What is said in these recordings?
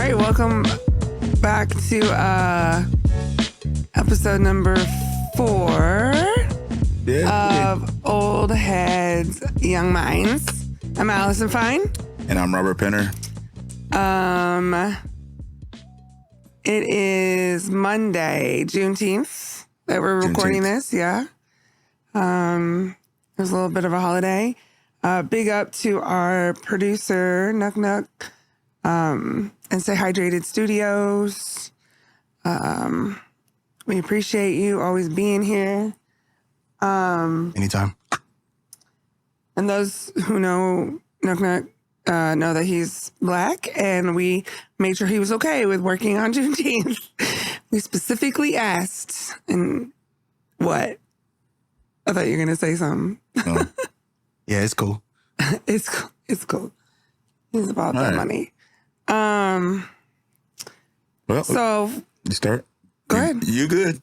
right, welcome back to episode number 4 of Old Heads, Young Minds. I'm Allison Fine. And I'm Robert Penner. It is Monday, Juneteenth, that we're recording this, yeah. It was a little bit of a holiday. Big up to our producer, NuqNuk, and Stay Hydrated Studios. We appreciate you always being here. Anytime. And those who know NuqNuk know that he's Black, and we made sure he was okay with working on Juneteenth. We specifically asked, and what? I thought you were going to say something. Oh. Yeah, it's cool. It's cool. He's about that money. Well, so you start. Go ahead. You good?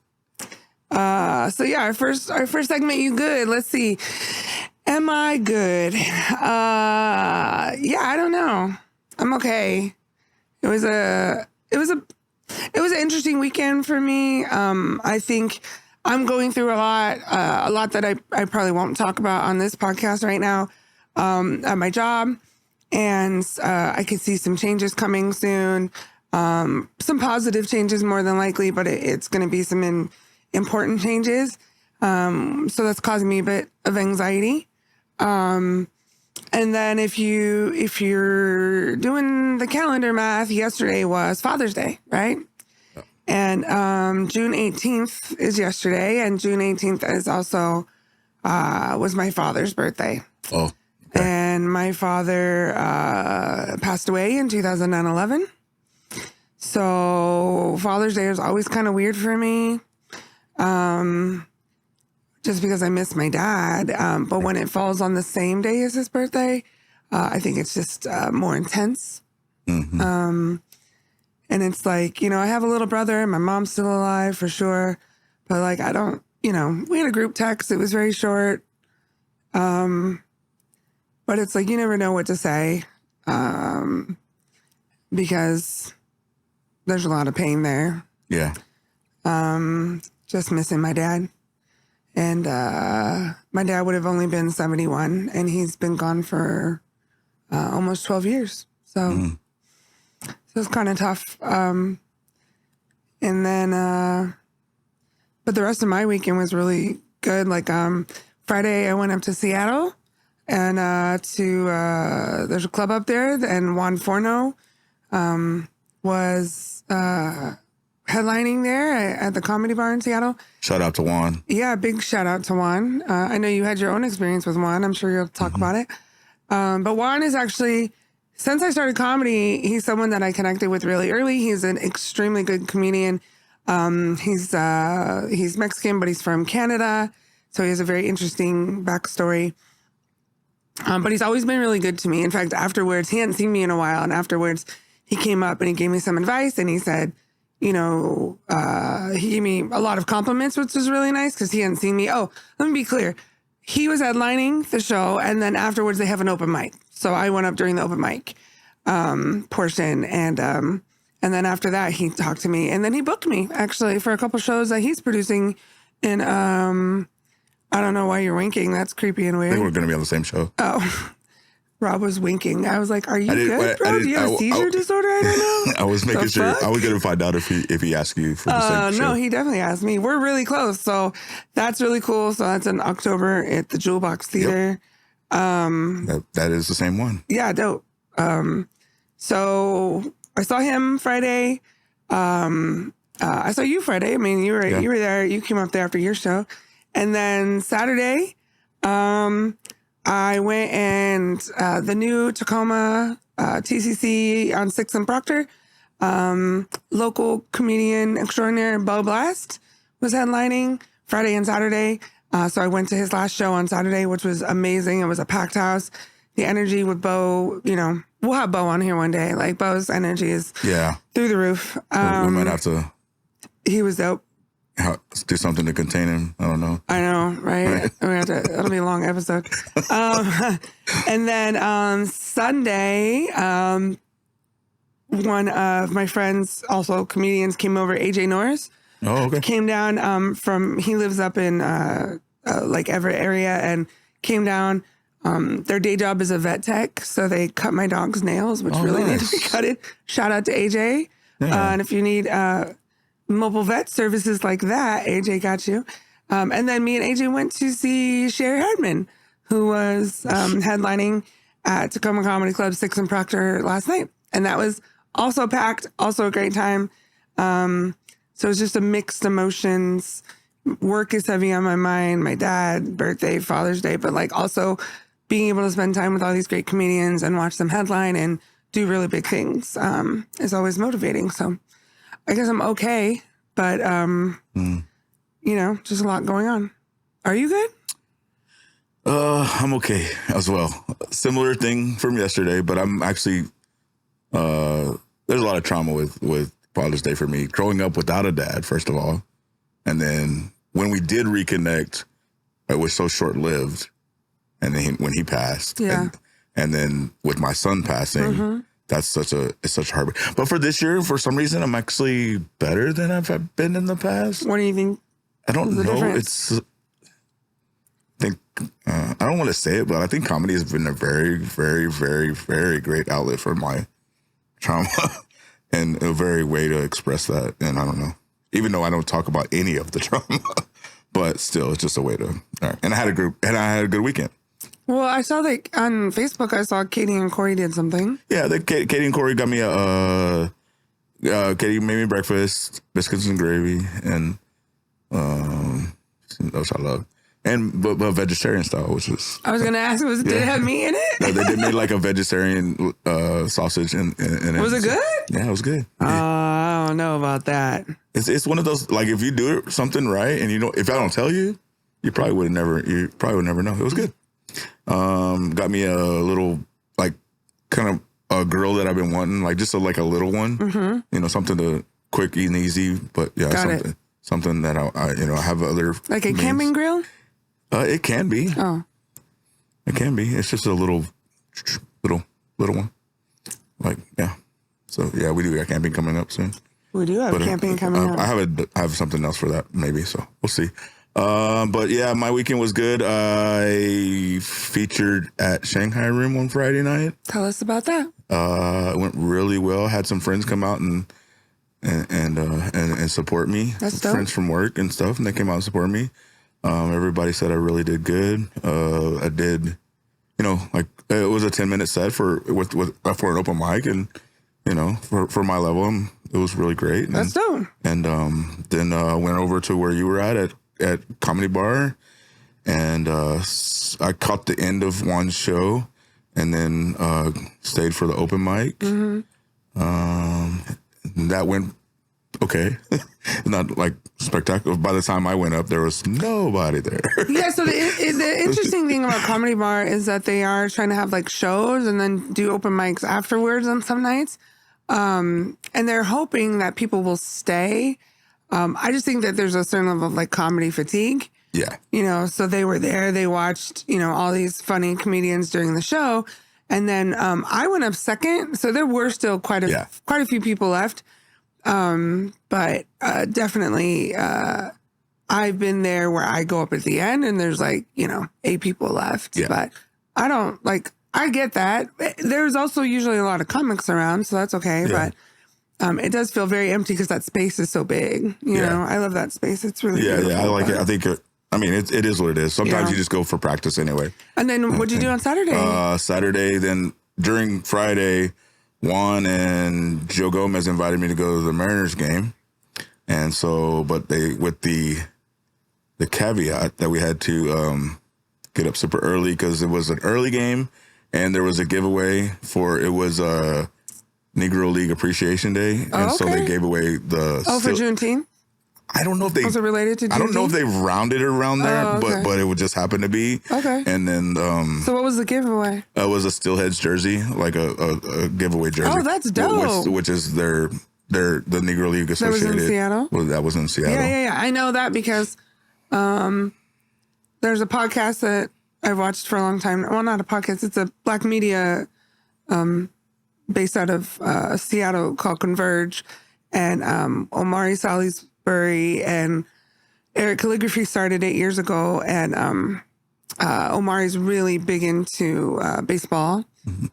So yeah, our first segment. You good? Let's see. Am I good? Yeah, I don't know. I'm okay. It was an interesting weekend for me. I think I'm going through a lot that I probably won't talk about on this podcast right now. At my job, and I could see some changes coming soon. Some positive changes more than likely, but it's going to be some important changes. So that's causing me a bit of anxiety. And then if you're doing the calendar math, yesterday was Father's Day, right? Yeah. And June 18th is yesterday, and June 18th is also was my father's birthday. Oh. Okay. And my father passed away in 2011. So Father's Day is always kind of weird for me, just because I miss my dad. But when it falls on the same day as his birthday, I think it's just more intense. Mm-hmm. And it's like, I have a little brother. My mom's still alive for sure. But like, I don't, we had a group text. It was very short. But it's like, you never know what to say, because there's a lot of pain there. Yeah. Just missing my dad. And my dad would have only been 71, and he's been gone for almost 12 years. So it's kind of tough. And then, but the rest of my weekend was really good. Like Friday, I went up to Seattle. And there's a club up there, and Juan Forno was headlining there at the Comedy Bar in Seattle. Shout out to Juan. Yeah, big shout out to Juan. I know you had your own experience with Juan. I'm sure you'll talk about it. But Juan is actually, since I started comedy, he's someone that I connected with really early. He's an extremely good comedian. He's Mexican, but he's from Canada, so he has a very interesting backstory. But he's always been really good to me. In fact, afterwards, he hadn't seen me in a while. And afterwards, he came up and he gave me some advice. And he said, he gave me a lot of compliments, which was really nice because he hadn't seen me. Oh, let me be clear. He was headlining the show. And then afterwards, they have an open mic. So I went up during the open mic portion. And then after that, he talked to me. And then he booked me, actually, for a couple shows that he's producing in I don't know why you're winking. That's creepy and weird. I think we're going to be on the same show. Oh, Rob was winking. I was like, are you good, bro? Do you have a seizure disorder? I don't know. I was making sure. I was going to find out if he asked you for the same show. No, he definitely asked me. We're really close. So that's really cool. So that's in October at the Jewel Box Theater. Yep. That is the same one. Yeah, dope. So I saw him Friday. I saw you Friday. I mean, you were there. You came up there after your show. And then Saturday, I went and the new Tacoma TCC on 6th and Proctor, local comedian extraordinaire Bo Blast was headlining Friday and Saturday. So I went to his last show on Saturday, which was amazing. It was a packed house. The energy with Bo, we'll have Bo on here one day. Like, Bo's energy is through the roof. We might have to. He was dope. Do something to contain him. I don't know. I know, right? It'll be a long episode. And then Sunday, one of my friends, also comedians, came over. AJ Norris okay. came down he lives up in like Everett area, and came down. Their day job is a vet tech, so they cut my dog's nails, which really need to be cutted. Shout out to AJ. Yeah. And if you need mobile vet services like that, AJ got you. And then me and AJ went to see Sherry Hardman, who was headlining at Tacoma Comedy Club 6 and Proctor last night. And that was also packed, also a great time. So it's just a mixed emotions. Work is heavy on my mind, my dad, birthday, Father's Day, but like also being able to spend time with all these great comedians and watch them headline and do really big things is always motivating. So I guess I'm okay, but, you know, just a lot going on. Are you good? I'm okay as well. Similar thing from yesterday, but I'm actually, there's a lot of trauma with Father's Day for me. Growing up without a dad, first of all. And then when we did reconnect, it was so short-lived. And then when he passed. Yeah. And then with my son passing, it's such a hard. But for this year, for some reason, I'm actually better than I've been in the past. What do you think? I don't know. Difference? I don't want to say it, but I think comedy has been a very, very, very, very great outlet for my trauma and a very way to express that. And I don't know, even though I don't talk about any of the trauma, but still, it's just a way to. And I had a good weekend. Well, I saw that on Facebook. I saw Katie and Corey did something. Yeah, Katie and Corey got me Katie made me breakfast, biscuits and gravy, and else I love. And but vegetarian style, which was. I was gonna ask, did it have meat in it? No, they did make like a vegetarian sausage in it. Was it good? Yeah, it was good. I don't know about that. It's one of those, like, if you do something right and if I don't tell you, you probably would never know. It was good. Got me a little, like, kind of a grill that I've been wanting, like just a little one. You know, something to quick and easy, but yeah, something that I have other like a camping grill. It can be. Oh. It can be. It's just a little one. Like, yeah. So, yeah, we do got camping coming up soon. We do have camping coming up. I have something else for that, maybe, so we'll see. But, yeah, my weekend was good. I featured at Shanghai Room on Friday night. Tell us about that. It went really well. Had some friends come out and support me. That's dope. Friends from work and stuff, and they came out and support me. Everybody said I really did good. I did, like it was a 10-minute set for an open mic, and for my level, it was really great. That's dope. And then went over to where you were at Comedy Bar, and I caught the end of one show, and then stayed for the open mic. That went okay. Not like spectacular. By the time I went up, there was nobody there. Yeah, so the interesting thing about Comedy Bar is that they are trying to have like shows and then do open mics afterwards on some nights. And they're hoping that people will stay. I just think that there's a certain level of like comedy fatigue. Yeah. So they were there, they watched, all these funny comedians during the show. And then I went up second. So there were still quite a few people left. But definitely I've been there where I go up at the end and there's like, 8 people left. Yeah. But I get that. There's also usually a lot of comics around, so that's okay. Yeah. But it does feel very empty because that space is so big. You know, I love that space. It's really beautiful. Yeah, I like it. I think it is what it is. Sometimes you just go for practice anyway. And then what'd you do on Saturday? Saturday, then during Friday, Juan and Joe Gomez invited me to go to the Mariners game. And so, but they, with the caveat that we had to get up super early because it was an early game and there was a giveaway it was a Negro League Appreciation Day. And so they gave away for Juneteenth? I don't know if they... Was it related to Juneteenth? I don't know if they rounded it around there, but it would just happen to be. Okay. And then... so what was the giveaway? It was a Steelheads jersey, like a giveaway jersey. Oh, that's dope. Which is the Negro League Associated. That was in Seattle? Well, that was in Seattle. Yeah. I know that because there's a podcast that I've watched for a long time. Well, not a podcast. It's a black media based out of Seattle called Converge, and Omari Salisbury and Eric Calligraphy started 8 years ago, and Omari's really big into baseball,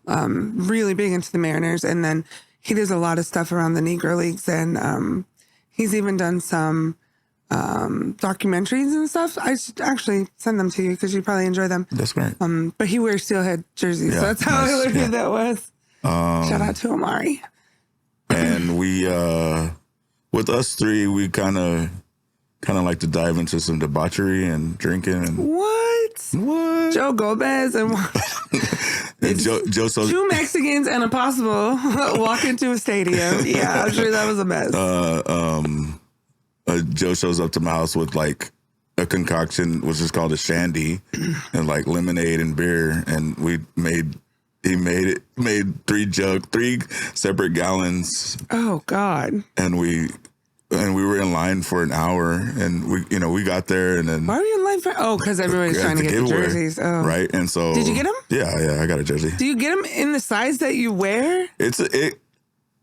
really big into the Mariners, and then he does a lot of stuff around the Negro Leagues, and he's even done some documentaries and stuff. I should actually send them to you because you probably enjoy them. That's great. But he wears Steelhead jerseys, so that's how I learned who that was. Shout out to Omari. And we, with us three, we kind of like to dive into some debauchery and drinking. And What? Joe Gomez and Joe so two Mexicans and a possible walk into a stadium. Yeah, I'm sure that was a mess. Joe shows up to my house with like a concoction, which is called a shandy, and like lemonade and beer, and he made 3 separate gallons. Oh God! And we were in line for an hour, and we got there, and then why were you in line for? Oh, because everybody's trying to get the jerseys. Oh, right. And so did you get them? Yeah, I got a jersey. Do you get them in the size that you wear?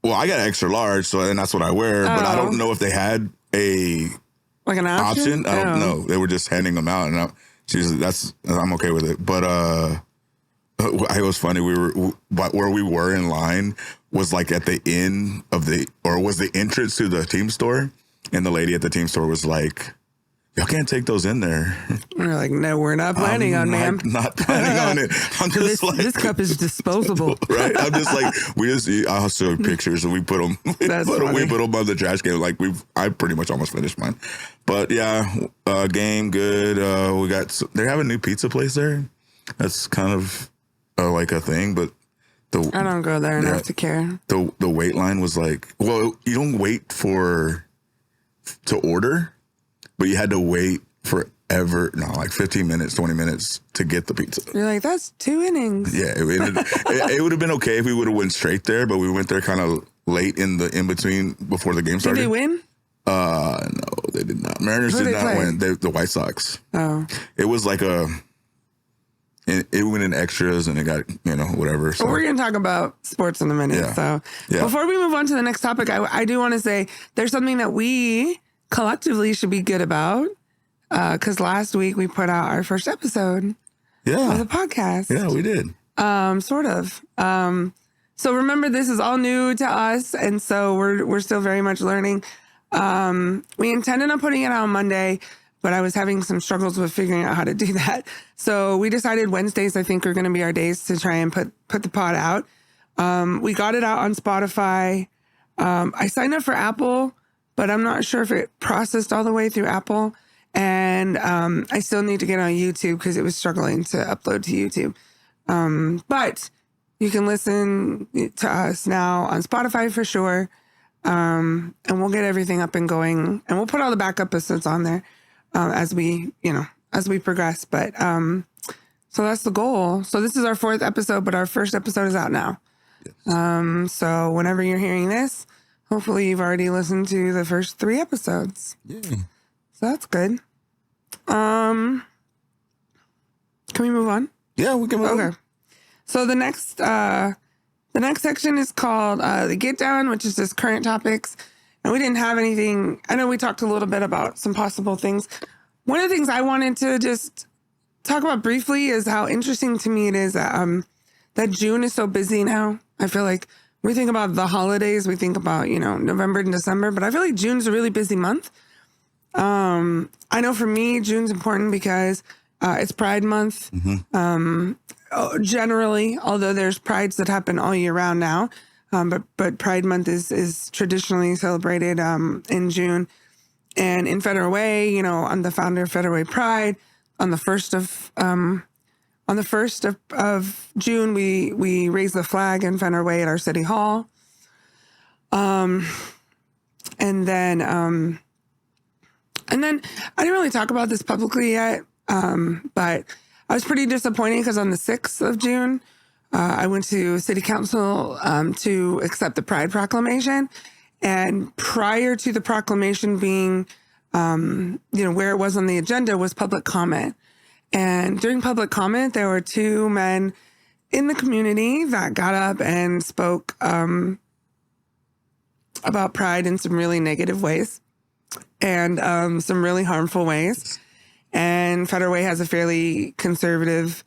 Well, I got an extra large, and that's what I wear. But I don't know if they had like an option. I don't know. They were just handing them out, and I'm okay with it. But it was funny. Where we were in line was like at the end of was the entrance to the team store, and the lady at the team store was like, "Y'all can't take those in there." We're like, "No, we're not planning on, ma'am. Not planning on it." I'm just this cup is disposable, right? I'm just like, I'll show you pictures, and we put them. We put them on the trash can. Like I pretty much almost finished mine, but yeah, game good. They have a new pizza place there. That's kind of like a thing, but I don't go there enough to care. The wait line was like, well, you don't wait to order. But you had to wait forever, like 15 minutes, 20 minutes to get the pizza. You're like, that's 2 innings. Yeah, it would have been okay if we would have went straight there, but we went there kind of late in between before the game started. Did they win? No, they did not. Mariners did not win. The White Sox. Oh. It was like it went in extras and it got, whatever. So. Well, we're going to talk about sports in a minute. Yeah. So before we move on to the next topic, I do want to say there's something that we collectively should be good about, because last week we put out our first episode of the podcast. Yeah, we did. Sort of. So remember, this is all new to us, and so we're still very much learning. We intended on putting it out on Monday, but I was having some struggles with figuring out how to do that. So we decided Wednesdays, I think, are going to be our days to try and put the pod out. We got it out on Spotify. I signed up for Apple, but I'm not sure if it processed all the way through Apple. And I still need to get on YouTube because it was struggling to upload to YouTube. But you can listen to us now on Spotify for sure. And we'll get everything up and going. And we'll put all the backup episodes on there as we progress. But so that's the goal. So this is our 4th episode, but our first episode is out now. Yes. So whenever you're hearing this, hopefully you've already listened to the first 3 episodes. Yeah. So that's good. Can we move on? Yeah, we can move on. Okay. So the next section is called the Get Down, which is just current topics. And we didn't have anything. I know we talked a little bit about some possible things. One of the things I wanted to just talk about briefly is how interesting to me it is that June is so busy now. I feel like we think about the holidays, we think about, November and December, but I feel like June's a really busy month. I know for me, June's important because it's Pride Month. Mm-hmm. Generally, although there's prides that happen all year round now, but Pride Month is traditionally celebrated in June. And in Federal Way, I'm the founder of Federal Way Pride. On the 1st of June, we raise the flag in Federal Way at our city hall. And then I didn't really talk about this publicly yet, but I was pretty disappointed because on the 6th of June, I went to City Council to accept the Pride Proclamation. And prior to the proclamation being, where it was on the agenda was public comment. And during public comment, there were 2 men in the community that got up and spoke about pride in some really negative ways and some really harmful ways. And Federal Way has a fairly conservative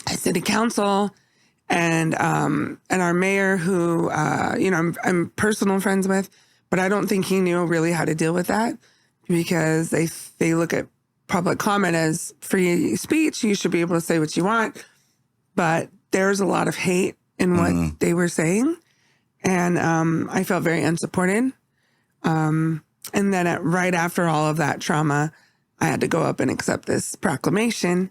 city council, and our mayor, who I'm personal friends with, but I don't think he knew really how to deal with that, because they look at public comment as free speech. You should be able to say what you want, but there's a lot of hate in what they were saying, and I felt very unsupported. And then right after all of that trauma, I had to go up and accept this proclamation.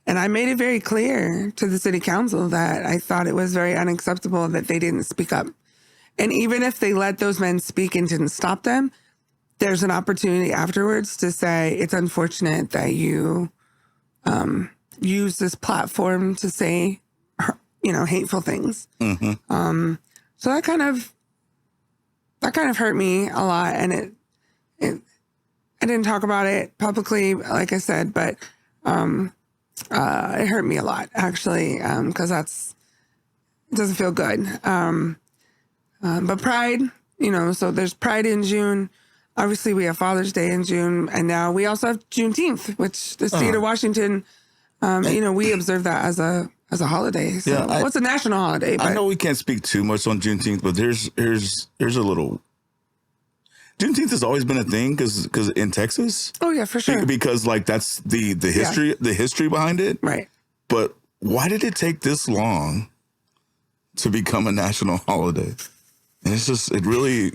And I made it very clear to the city council that I thought it was very unacceptable that they didn't speak up. And even if they let those men speak and didn't stop them, there's an opportunity afterwards to say, it's unfortunate that you use this platform to say, hateful things. Mm-hmm. So that kind of hurt me a lot. And I didn't talk about it publicly, like I said, but it hurt me a lot, actually, because it doesn't feel good. But Pride, so there's Pride in June. Obviously, we have Father's Day in June, and now we also have Juneteenth, which the state of Washington, we observe that as a holiday. So, it's a national holiday. But I know we can't speak too much on Juneteenth, but here's a little. Juneteenth has always been a thing because in Texas. Oh yeah, for sure. Because that's the history, the history behind it. Right. But why did it take this long to become a national holiday? And it's just it really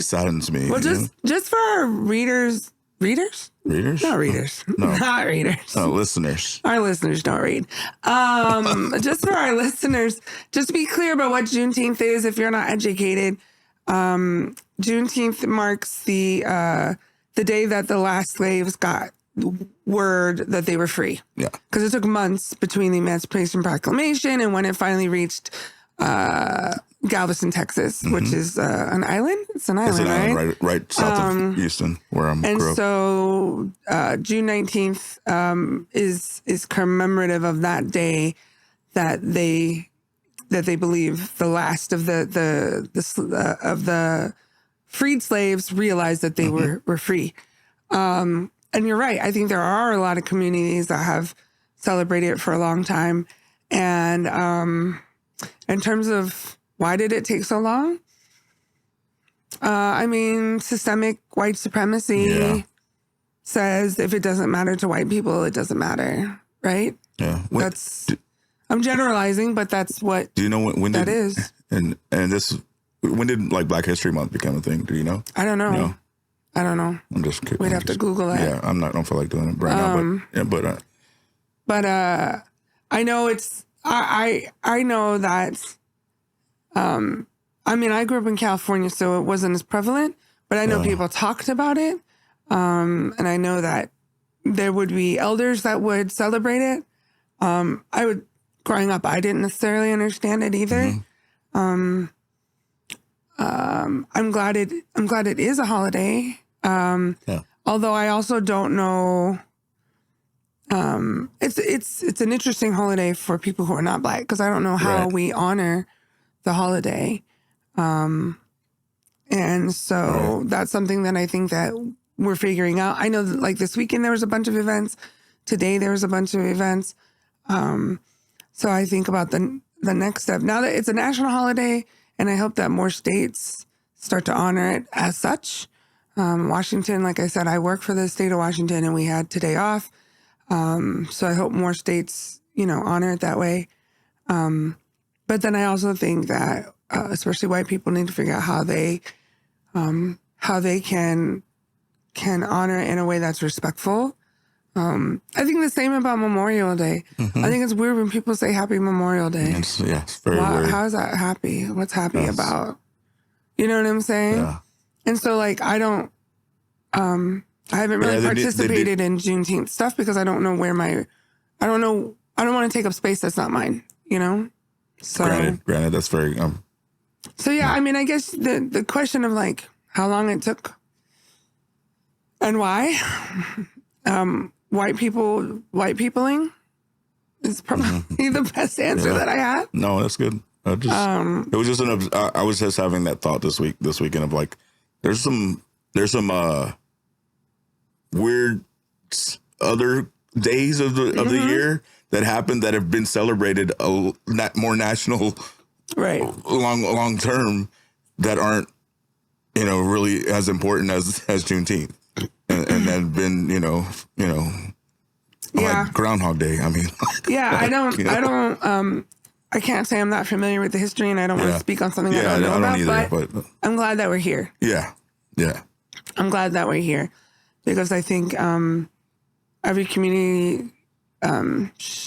saddens me. Well, just for our readers. Not readers. No. Not readers. No, listeners. Our listeners don't read. Just for our listeners, just to be clear about what Juneteenth is, if you're not educated, Juneteenth marks the day that the last slaves got word that they were free. Yeah. Because it took months between the Emancipation Proclamation and when it finally reached Galveston, Texas, which is an island. It's an island, right south of Houston, where I'm. And grew up. so June 19th is commemorative of that day that they believe the last of the freed slaves realized that they were free. And you're right. I think there are a lot of communities that have celebrated it for a long time. And in terms of why did it take so long? Systemic white supremacy says if it doesn't matter to white people, it doesn't matter, right? Yeah. I'm generalizing, but that's what. Do you know when that is? And this, when did Black History Month become a thing? Do you know? I don't know. No? I don't know. I'm just kidding. We'd have to Google that. Yeah, I don't feel like doing it right now, but I know it's. I know that. I grew up in California, so it wasn't as prevalent, but I know people talked about it. And I know that there would be elders that would celebrate it. Growing up, I didn't necessarily understand it either. I'm glad it is a holiday. Although I also don't know. It's an interesting holiday for people who are not Black, because I don't know how we honor the holiday. And so that's something that I think that we're figuring out. I know that this weekend there was a bunch of events. Today there was a bunch of events. So I think about the next step. Now that it's a national holiday, and I hope that more states start to honor it as such. Washington, like I said, I work for the state of Washington, and we had today off. So I hope more states, honor it that way. But then I also think that, especially white people, need to figure out how they can honor it in a way that's respectful. I think the same about Memorial Day. I think it's weird when people say Happy Memorial Day. It's very weird. How is that happy? What's happy about? You know what I'm saying? Yeah. And so, I don't, I haven't really participated in Juneteenth stuff because I don't know I don't want to take up space that's not mine, So, granted, that's very, So, I guess the question of how long it took and why, white peopling, is probably the best answer that I have. No, that's good. It was just I was just having that thought this weekend of like, there's some weird other days of the year that happened that have been celebrated more national, right, long term, that aren't, really as important as Juneteenth, and then been, like Groundhog Day. I mean, yeah, I can't say I'm not familiar with the history, and I don't want to speak on something I don't know about. Either, but I'm glad that we're here. Yeah. I'm glad that we're here because I think every community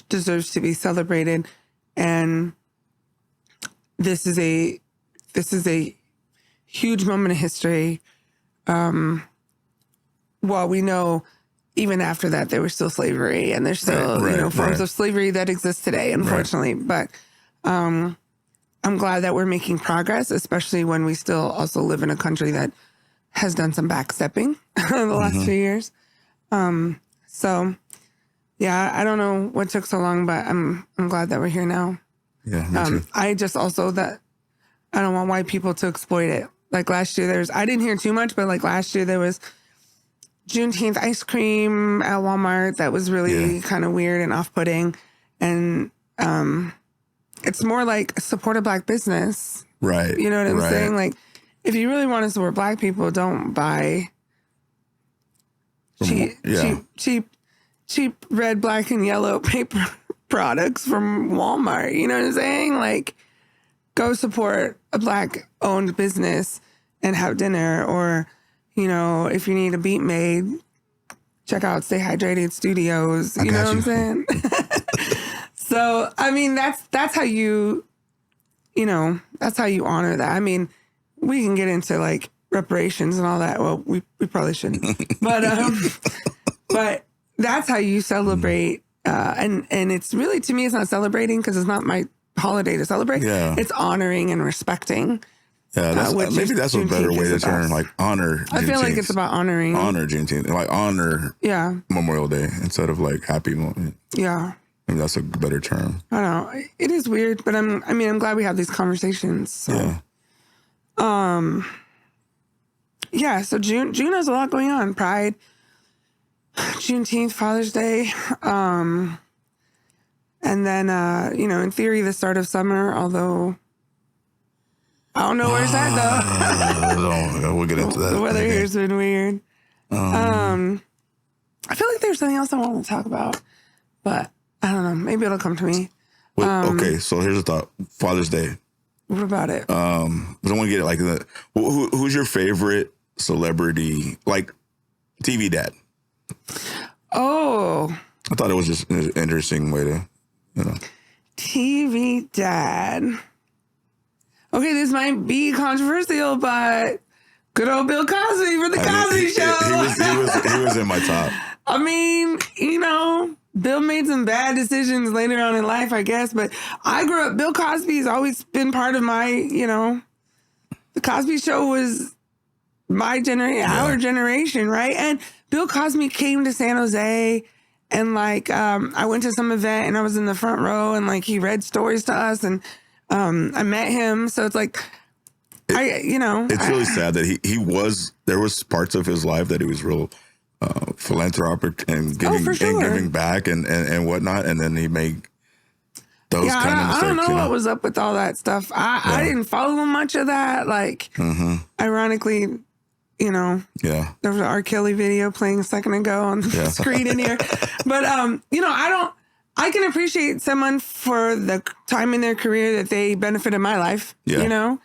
deserves to be celebrated, and this is a huge moment in history. While we know, even after that, there was still slavery, and there's still forms of slavery that exist today, unfortunately. But I'm glad that we're making progress, especially when we still also live in a country that has done some backstepping the last few years. So, yeah, I don't know what took so long, but I'm glad that we're here now. Yeah, me too. I just also that I don't want white people to exploit it. Like last year, I didn't hear too much, but like last year there was Juneteenth ice cream at Walmart that was really kind of weird and off-putting. And it's more like support a Black business. Right. You know what I'm saying? Like, if you really want to support Black people, don't buy cheap red, black, and yellow paper products from Walmart. You know what I'm saying? Like, go support a Black-owned business and have dinner. Or, if you need a beat made, check out Stay Hydrated Studios. You know what I'm saying? So, I mean, that's how you honor that. I mean, we can get into like reparations and all that. Well, we probably shouldn't. But that's how you celebrate. And it's really, to me, it's not celebrating because it's not my holiday to celebrate. Yeah. It's honoring and respecting. Yeah, maybe that's a better way to turn, like, honor Juneteenth. I feel like it's about honoring. Honor Juneteenth. Like, honor Memorial Day instead of, like, happy moment. Yeah. Maybe that's a better term. I don't know. It is weird, but I'm glad we have these conversations. So. Yeah. So June has a lot going on. Pride, Juneteenth, Father's Day. And then, in theory, the start of summer, although I don't know where it's at, though. We'll get into that. The weather here's been weird. I feel like there's something else I want to talk about, but I don't know. Maybe it'll come to me. Okay, so here's a thought. Father's Day. What about it? But I want to get it like that. Who's your favorite celebrity, like TV dad? Oh. I thought it was just an interesting way to, TV dad. Okay, this might be controversial, but good old Bill Cosby for the Cosby Show. He was in my top. I mean, Bill made some bad decisions later on in life, I guess, but I grew up, Bill Cosby's always been part of my, the Cosby Show was my generation, our generation, right? And Bill Cosby came to San Jose, and like, I went to some event and I was in the front row, and like, he read stories to us, and I met him. So it's like, it's really sad that there was parts of his life that he was real philanthropic and giving back and whatnot, and then he made those kind of mistakes. I don't know what was up with all that stuff. I didn't follow much of that. Like, ironically, there was an R. Kelly video playing a second ago on the screen in here. But I can appreciate someone for the time in their career that they benefited my life, and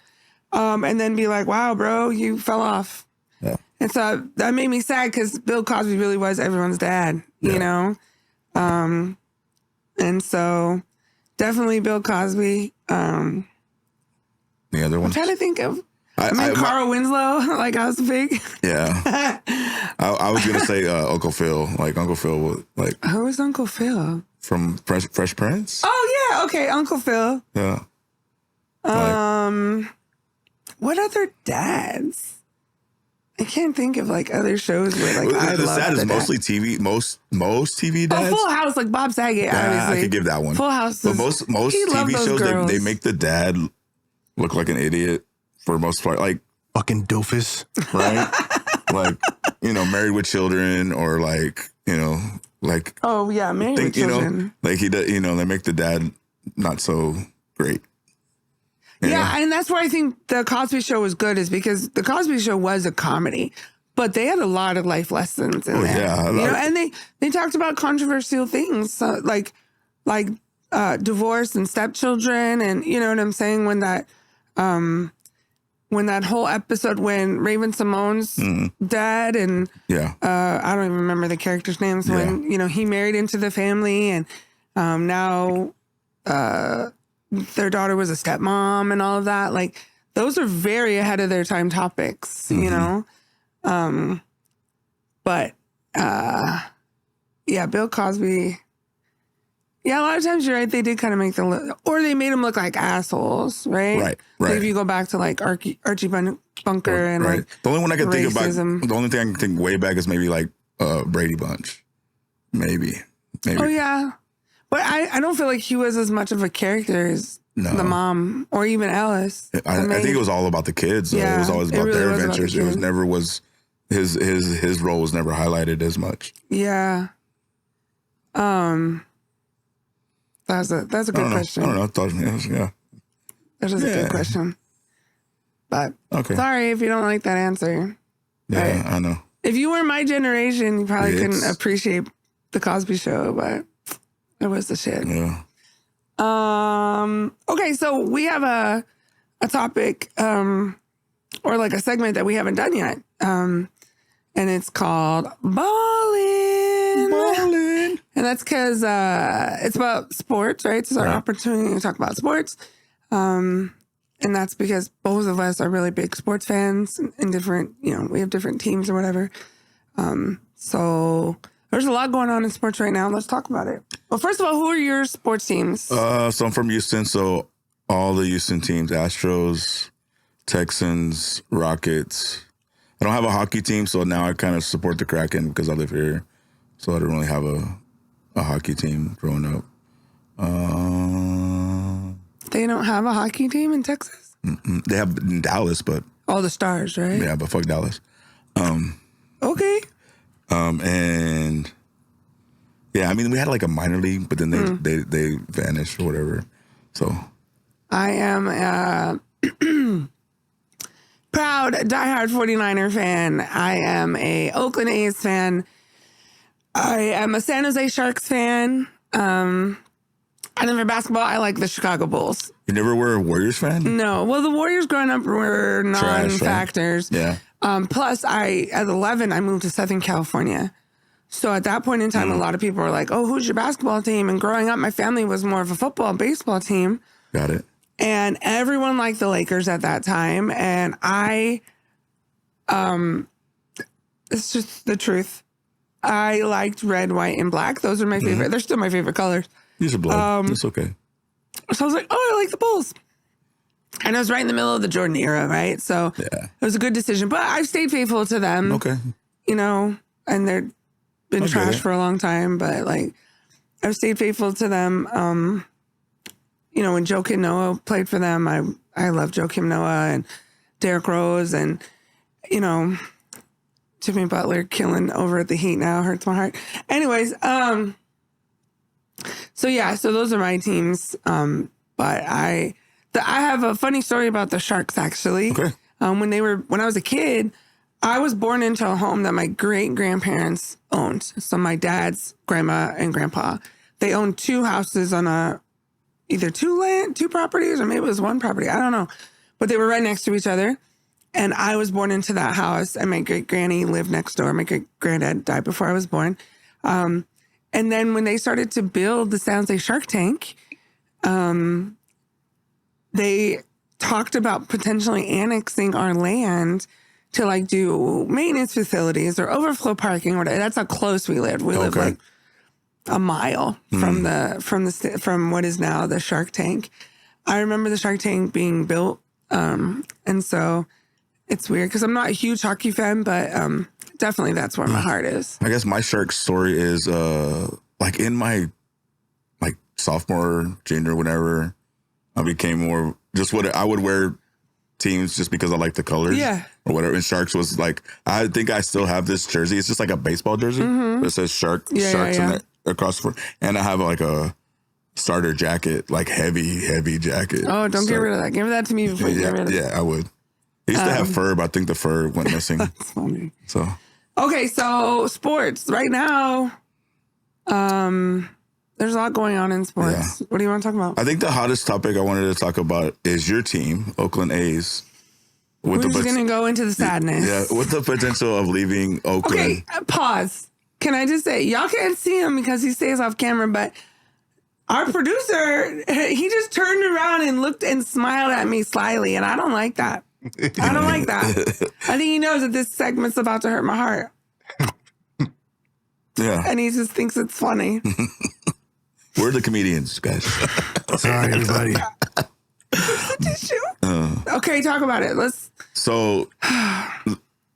then be like, wow, bro, you fell off. Yeah. And so that made me sad because Bill Cosby really was everyone's dad, you know? And so definitely Bill Cosby. The other one? I'm trying to think of, Carl Winslow, like I was big. Yeah. I was going to say Uncle Phil. Like Uncle Phil was like. Who was Uncle Phil? From Fresh Prince? Oh, yeah. Okay. Uncle Phil. Yeah. What other dads? I can't think of like other shows where like I The love sad the is dad. mostly TV. Most TV Oh, dads. Full House, like Bob Saget, Yeah, obviously. I could give that one. Full House. But most he loved TV those shows girls. they make the dad look like an idiot for the most part. Like Fucking doofus. right, like Married with Children or like like Oh yeah, Married with Children. like he does. They make the dad not so great. Yeah, and that's why I think the Cosby Show was good, is because the Cosby Show was a comedy, but they had a lot of life lessons in there. Yeah, and they talked about controversial things, like divorce and stepchildren, and you know what I'm saying, when that whole episode when Raven Simone's dad and I don't even remember the characters' names, when he married into the family, and now their daughter was a stepmom and all of that. Like, those are very ahead of their time topics, But Bill Cosby. Yeah, a lot of times you're right. They did kind of make them look, or they made them look like assholes, right? Right. Like if you go back to like Archie Bunker and like the only one I can think racism. about, the only thing I can think way back is maybe like Brady Bunch, maybe. Oh yeah, but I don't feel like he was as much of a character as the mom or even Alice. I think it was all about the kids. Yeah, it was always about their adventures. It was never his role was never highlighted as much. Yeah. That's a good question. I don't know. Yeah. That is a good question. But sorry if you don't like that answer. Yeah, right? I know. If you were my generation, you probably couldn't appreciate the Cosby Show, but it was the shit. Yeah. Okay, so we have a topic or like a segment that we haven't done yet. And it's called Ballin'. And that's because it's about sports, right? It's our opportunity to talk about sports. And that's because both of us are really big sports fans and different, we have different teams or whatever. So there's a lot going on in sports right now. Let's talk about it. Well, first of all, who are your sports teams? So I'm from Houston, so all the Houston teams, Astros, Texans, Rockets. I don't have a hockey team, so now I kind of support the Kraken because I live here. So I don't really have a hockey team growing up. They don't have a hockey team in Texas? They have in Dallas, but... All the Stars, right? Yeah, but fuck Dallas. Okay. And... Yeah, I mean, we had like a minor league, but then they vanished or whatever. So... I am a proud diehard 49er fan. I am a Oakland A's fan. I am a San Jose Sharks fan. And then for basketball, I like the Chicago Bulls. You never were a Warriors fan? No. Well, the Warriors growing up were non-factors. Right? Yeah. Plus, at 11, I moved to Southern California. So at that point in time, a lot of people were like, oh, who's your basketball team? And growing up, my family was more of a football and baseball team. Got it. And everyone liked the Lakers at that time. And it's just the truth. I liked red, white, and black. Those are my favorite. They're still my favorite colors. These are blood. It's okay. So I was like, oh, I like the Bulls. And I was right in the middle of the Jordan era, right? So it was a good decision. But I've stayed faithful to them. Okay. And they've been trash for a long time. But, like, I've stayed faithful to them. When Joakim Noah played for them, I love Joakim Noah and Derrick Rose and, Jimmy Butler killing over at the Heat now hurts my heart. Anyways, so those are my teams. But I have a funny story about the Sharks actually. Okay. When I was a kid, I was born into a home that my great grandparents owned. So my dad's grandma and grandpa, they owned two houses on either two properties or maybe it was one property. I don't know. But they were right next to each other. And I was born into that house and my great granny lived next door. My great granddad died before I was born. And then when they started to build the San Jose Shark Tank, they talked about potentially annexing our land to like do maintenance facilities or overflow parking or whatever. That's how close we lived. We lived like a mile from what is now the Shark Tank. I remember the Shark Tank being built. And so it's weird because I'm not a huge hockey fan, but definitely that's where my heart is. I guess my Shark story is like in my like sophomore, junior, whatever. I became more just what I would wear teams just because I like the colors. Yeah. Or whatever. And Sharks was like, I think I still have this jersey. It's just like a baseball jersey. But it says Sharks in there across the front. And I have like a starter jacket, like heavy jacket. Oh, don't get rid of that. Give that to me before you get rid of it. Yeah, I would. I used to have fur, but I think the fur went missing. That's funny. So. Okay, so sports. Right now, there's a lot going on in sports. Yeah. What do you want to talk about? I think the hottest topic I wanted to talk about is your team, Oakland A's. We're just going to go into the sadness. Yeah, with the potential of leaving Oakland. Okay, pause. Can I just say, y'all can't see him because he stays off camera, but our producer, he just turned around and looked and smiled at me slyly, and I don't like that. I don't like that. I think he knows that this segment's about to hurt my heart. Yeah. And he just thinks it's funny. We're the comedians, guys. Sorry, everybody. Okay, talk about it. So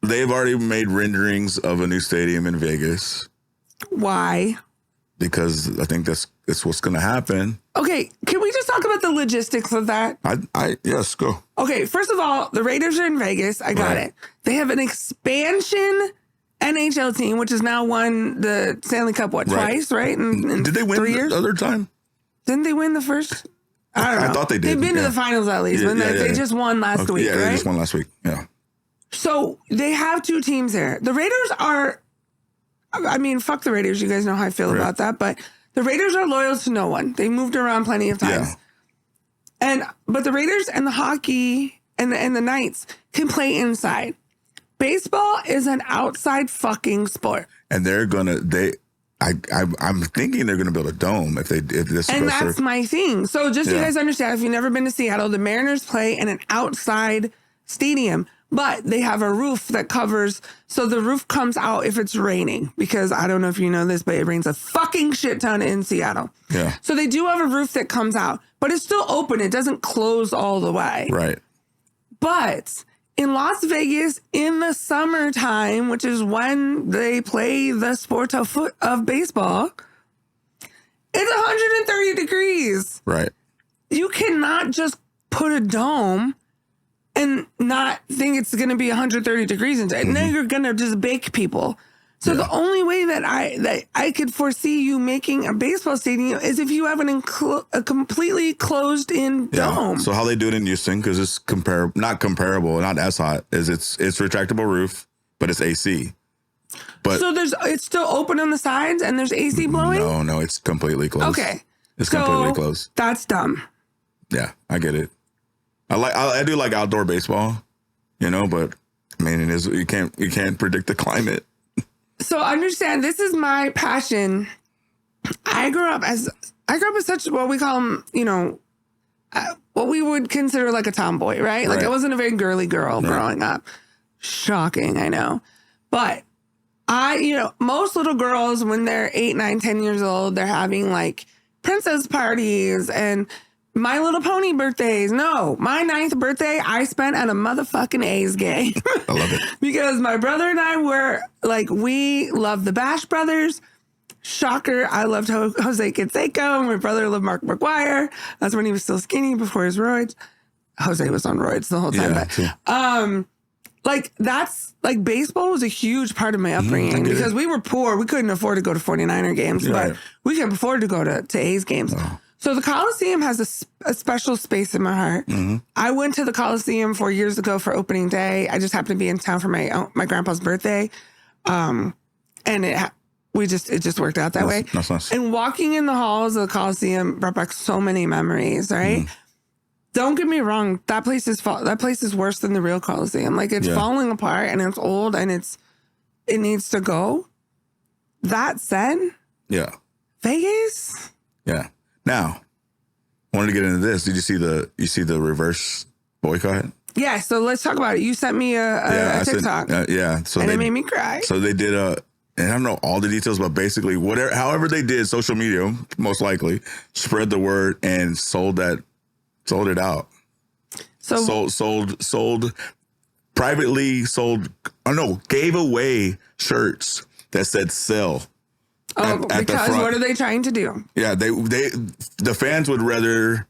they've already made renderings of a new stadium in Vegas. Why? Because I think that's what's going to happen. Okay, can we just talk about the logistics of that? Yes, go. Okay, first of all, the Raiders are in Vegas. I got it. They have an expansion NHL team, which has now won the Stanley Cup, twice, right? In did they win 3 years? the other time? Didn't they win the first? I don't know. I thought they did. They've been to the finals at least, but they just won last week, yeah, right? they just won last week, yeah. So they have two teams there. The Raiders are, I mean, fuck the Raiders. You guys know how I feel about that, but the Raiders are loyal to no one. They moved around plenty of times. Yeah. But the Raiders and the hockey and the Knights can play inside. Baseball is an outside fucking sport. And I'm thinking they're gonna build a dome if this. And that's my thing. So just so you guys understand, if you've never been to Seattle, the Mariners play in an outside stadium, but they have a roof that covers. So the roof comes out if it's raining, because I don't know if you know this, but it rains a fucking shit ton in Seattle. Yeah. So they do have a roof that comes out, but it's still open. It doesn't close all the way. Right. But in Las Vegas in the summertime, which is when they play the sport of baseball, it's 130 degrees. Right. You cannot just put a dome and not think it's going to be 130 degrees inside. And then you're going to just bake people. So the only way that I could foresee you making a baseball stadium is if you have a completely closed-in dome. So how they do it in Houston, because it's not comparable, not as hot, is it's retractable roof, but it's AC. But so it's still open on the sides and there's AC blowing? No, it's completely closed. Okay. It's completely closed. That's dumb. Yeah, I get it. I do like outdoor baseball, but I mean, it is you can't predict the climate. So understand, this is my passion. I grew up as such what we call them, what we would consider like a tomboy, right? Like I wasn't a very girly girl growing up. Shocking, I know. But most little girls, when they're 8, 9, 10 years old, they're having like princess parties and My Little Pony birthdays. No, my 9th birthday, I spent at a motherfucking A's game. I love it. Because my brother and I were like, we loved the Bash Brothers. Shocker, I loved Jose Canseco. My brother loved Mark McGuire. That's when he was still skinny before his roids. Jose was on roids the whole time. But, baseball was a huge part of my upbringing because we were poor. We couldn't afford to go to 49er games, but we could afford to go to A's games. Oh. So the Coliseum has a special space in my heart. Mm-hmm. I went to the Coliseum 4 years ago for opening day. I just happened to be in town for my grandpa's birthday. And it just worked out that way. That's nice. And walking in the halls of the Coliseum brought back so many memories, right? Mm. Don't get me wrong. That place is worse than the real Coliseum. Like it's falling apart and it's old and it needs to go. That said, Vegas. Yeah. Now, I wanted to get into this. Did you see the reverse boycott? Yeah. So let's talk about it. You sent me a TikTok. So it made me cry. So they did and I don't know all the details, but basically however they did, social media most likely spread the word and sold it out. So sold privately sold, gave away shirts that said sell. Oh, at because the front. what are they trying to do? Yeah, the fans would rather,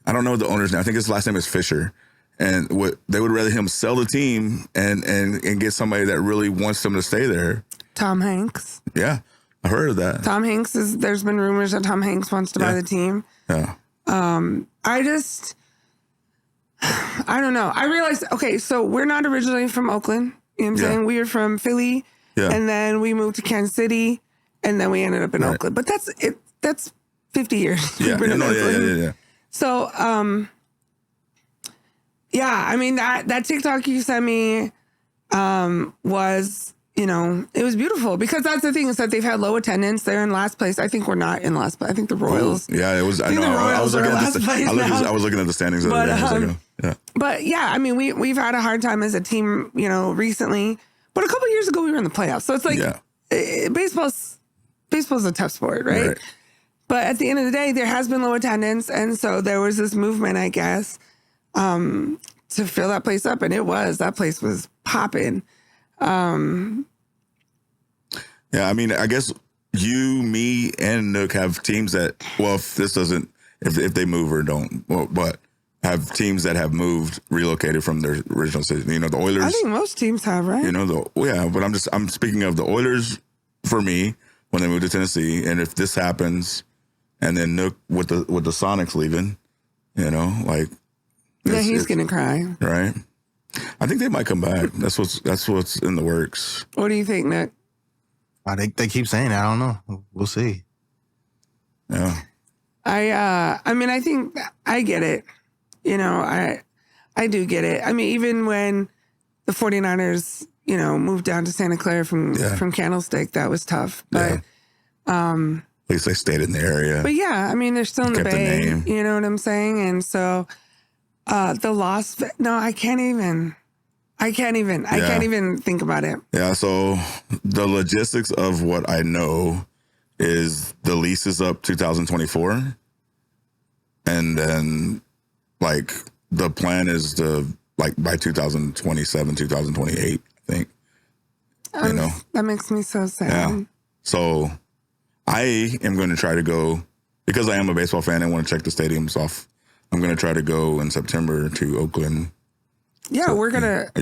I don't know the owner's name. I think his last name is Fisher. And they would rather him sell the team and get somebody that really wants them to stay there. Tom Hanks. Yeah, I heard of that. Tom Hanks there's been rumors that Tom Hanks wants to buy the team. Yeah. I don't know. I realized, okay, so we're not originally from Oakland. You know what I'm saying? We are from Philly. Yeah. And then we moved to Kansas City. And then we ended up in Oakland. But that's 50 years. Yeah. Yeah. So, yeah, I mean, that TikTok you sent me was, it was beautiful because that's the thing is that they've had low attendance. They're in last place. I think we're not in last place. I think the Royals. Oh, yeah, it was. I know. I was looking at I was looking at the standings. But yeah, I mean, we've had a hard time as a team, recently. But a couple years ago, we were in the playoffs. So it's like baseball's a tough sport, right? But at the end of the day, there has been low attendance. And so there was this movement, I guess, to fill that place up. And that place was popping. Yeah, I mean, I guess you, me, and NuqNuk have teams that, well, if they move or don't, but have teams that have relocated from their original city. The Oilers. I think most teams have, right? But I'm speaking of the Oilers for me when they moved to Tennessee, and if this happens, and then NuqNuk with the Sonics leaving, he's gonna cry, right? I think they might come back. That's what's in the works. What do you think, Nick? They keep saying that. I don't know. We'll see. Yeah. I mean, I think I get it. I do get it. I mean, even when the 49ers, moved down to Santa Clara from Candlestick, that was tough. But at least they stayed in the area. But yeah, I mean, they're still in the Bay. You know what I'm saying? And so the loss. No, I can't even. I can't even think about it. Yeah. So the logistics of what I know is the lease is up 2024, and then the plan is to by 2027, 2028. I think. That makes me so sad. Yeah. So I am going to try to go because I am a baseball fan. I want to check the stadiums off. I'm going to try to go in September to Oakland. Yeah, we're gonna. I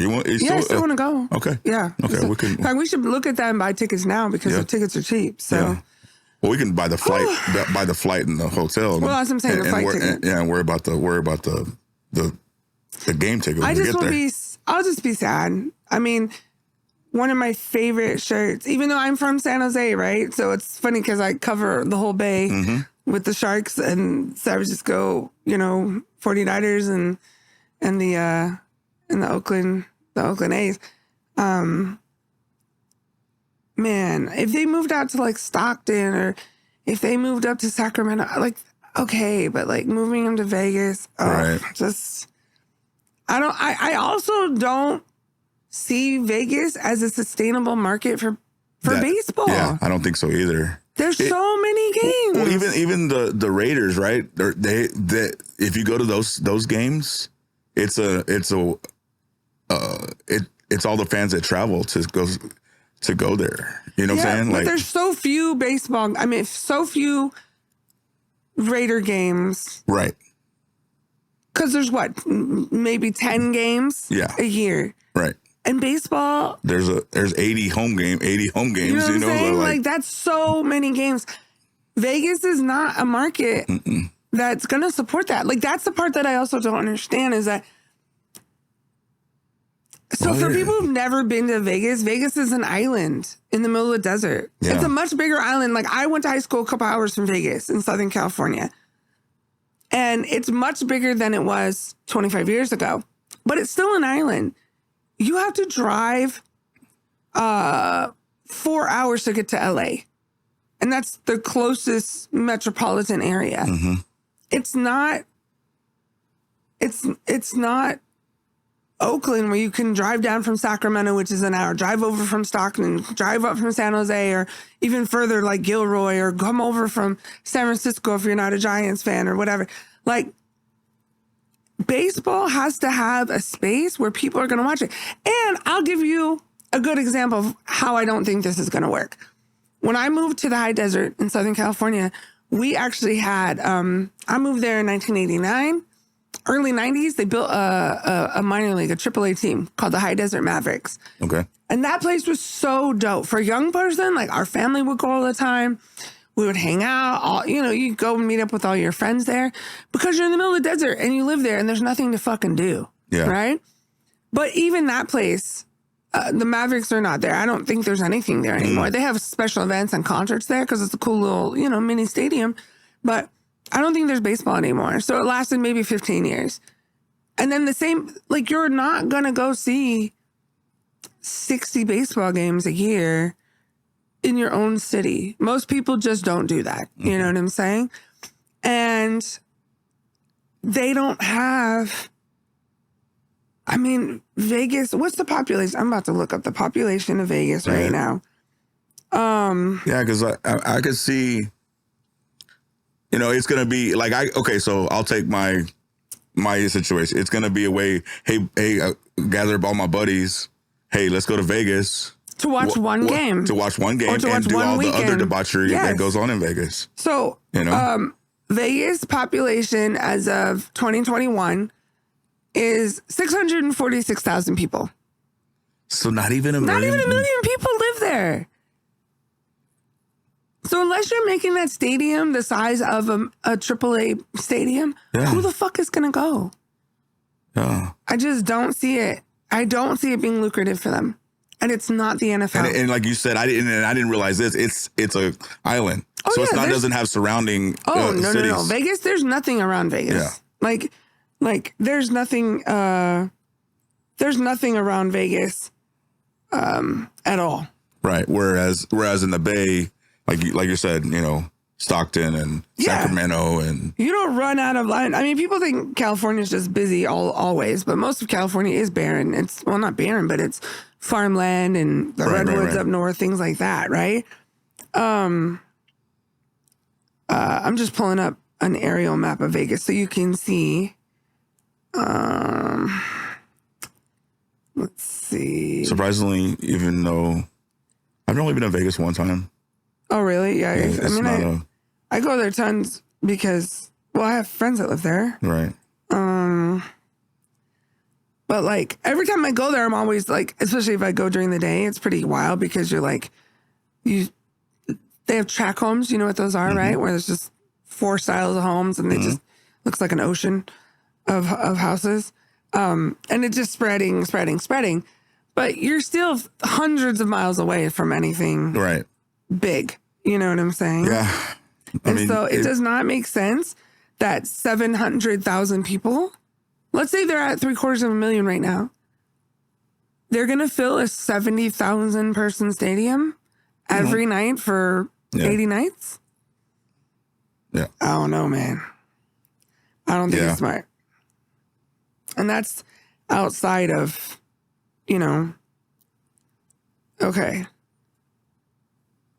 still want to go. Okay. Yeah. Okay. In fact, we should look at that and buy tickets now because the tickets are cheap. So. Yeah. Well, we can buy the flight, in the hotel. Well, that's what I'm saying. The flight ticket. And worry about the game ticket. I'll just be sad. I mean, one of my favorite shirts, even though I'm from San Jose, right? So it's funny because I cover the whole Bay with the Sharks and San Francisco, 49ers and the Oakland A's. Man, if they moved out to Stockton or if they moved up to Sacramento, okay, but moving them to Vegas, right. I also don't see Vegas as a sustainable market for baseball. Yeah, I don't think so either. There's so many games. Well, even the Raiders, right? They if you go to those games, it's all the fans that travel to go there. You know what I'm saying? But there's so few so few Raider games. Right. Because there's maybe 10 games a year. Right. And baseball, there's 80 home games. You know what I'm saying? That's so many games. Vegas is not a market that's going to support that. That's the part that I also don't understand is that. So for people who've never been to Vegas, Vegas is an island in the middle of the desert. Yeah. It's a much bigger island. I went to high school a couple hours from Vegas in Southern California. And it's much bigger than it was 25 years ago. But it's still an island. You have to drive 4 hours to get to LA. And that's the closest metropolitan area. Mm-hmm. It's not Oakland where you can drive down from Sacramento, which is an hour, drive over from Stockton, drive up from San Jose, or even further like Gilroy, or come over from San Francisco if you're not a Giants fan or whatever. baseball has to have a space where people are going to watch it. And I'll give you a good example of how I don't think this is going to work. When I moved to the high desert in Southern California, we actually had, I moved there in 1989. Early 90s, they built a minor league, a AAA team called the High Desert Mavericks. Okay. And that place was so dope. For a young person, like our family would go all the time. We would hang out. You go and meet up with all your friends there because you're in the middle of the desert and you live there and there's nothing to fucking do. Yeah. Right? But even that place, the Mavericks are not there. I don't think there's anything there anymore. They have special events and concerts there because it's a cool little, mini stadium. But I don't think there's baseball anymore. So it lasted maybe 15 years. And then the same, like you're not going to go see 60 baseball games a year in your own city. Most people just don't do that. You know what I'm saying? And they don't have, Vegas, what's the population? I'm about to look up the population of Vegas right now. Yeah, because I could see, it's going to be like, so I'll take my situation. It's going to be a way, hey, gather up all my buddies. Hey, let's go to Vegas. To watch one game. To watch one game Or to watch and do one all weekend. the other debauchery Yes. that goes on in Vegas. So, Vegas population as of 2021 is 646,000 people. So not even a million? Not even a million people live there. So unless you're making that stadium the size of a AAA stadium, who the fuck is going to go? Yeah. I just don't see it. I don't see it being lucrative for them. And it's not the NFL. And like you said, I didn't realize this. It's a island. Oh, so yeah, it doesn't have surrounding no, cities. no. Vegas, there's nothing around Vegas. Yeah. Like there's nothing around Vegas at all. Right. Whereas in the Bay, like you said, Stockton and Sacramento and you don't run out of line. People think California is just busy always, but most of California is barren. It's not barren, but it's farmland and the redwoods up north, things like that, right? I'm just pulling up an aerial map of Vegas so you can see. Let's see. surprisingly, even though I've only been to Vegas one time. Oh, really? Yeah. It's I go there tons because, I have friends that live there. right. But like every time I go there, I'm always like, especially if I go during the day, it's pretty wild because you're like, they have track homes. You know what those are, right? Where there's just 4 styles of homes and they just looks like an ocean of houses. And it's just spreading. But you're still hundreds of miles away from anything Right. big. You know what I'm saying? Yeah. So it does not make sense that 700,000 people, let's say they're at 750,000 right now, they're going to fill a 70,000 person stadium every night for 80 nights? Yeah. I don't know, man. I don't think it's smart. And that's outside of, okay.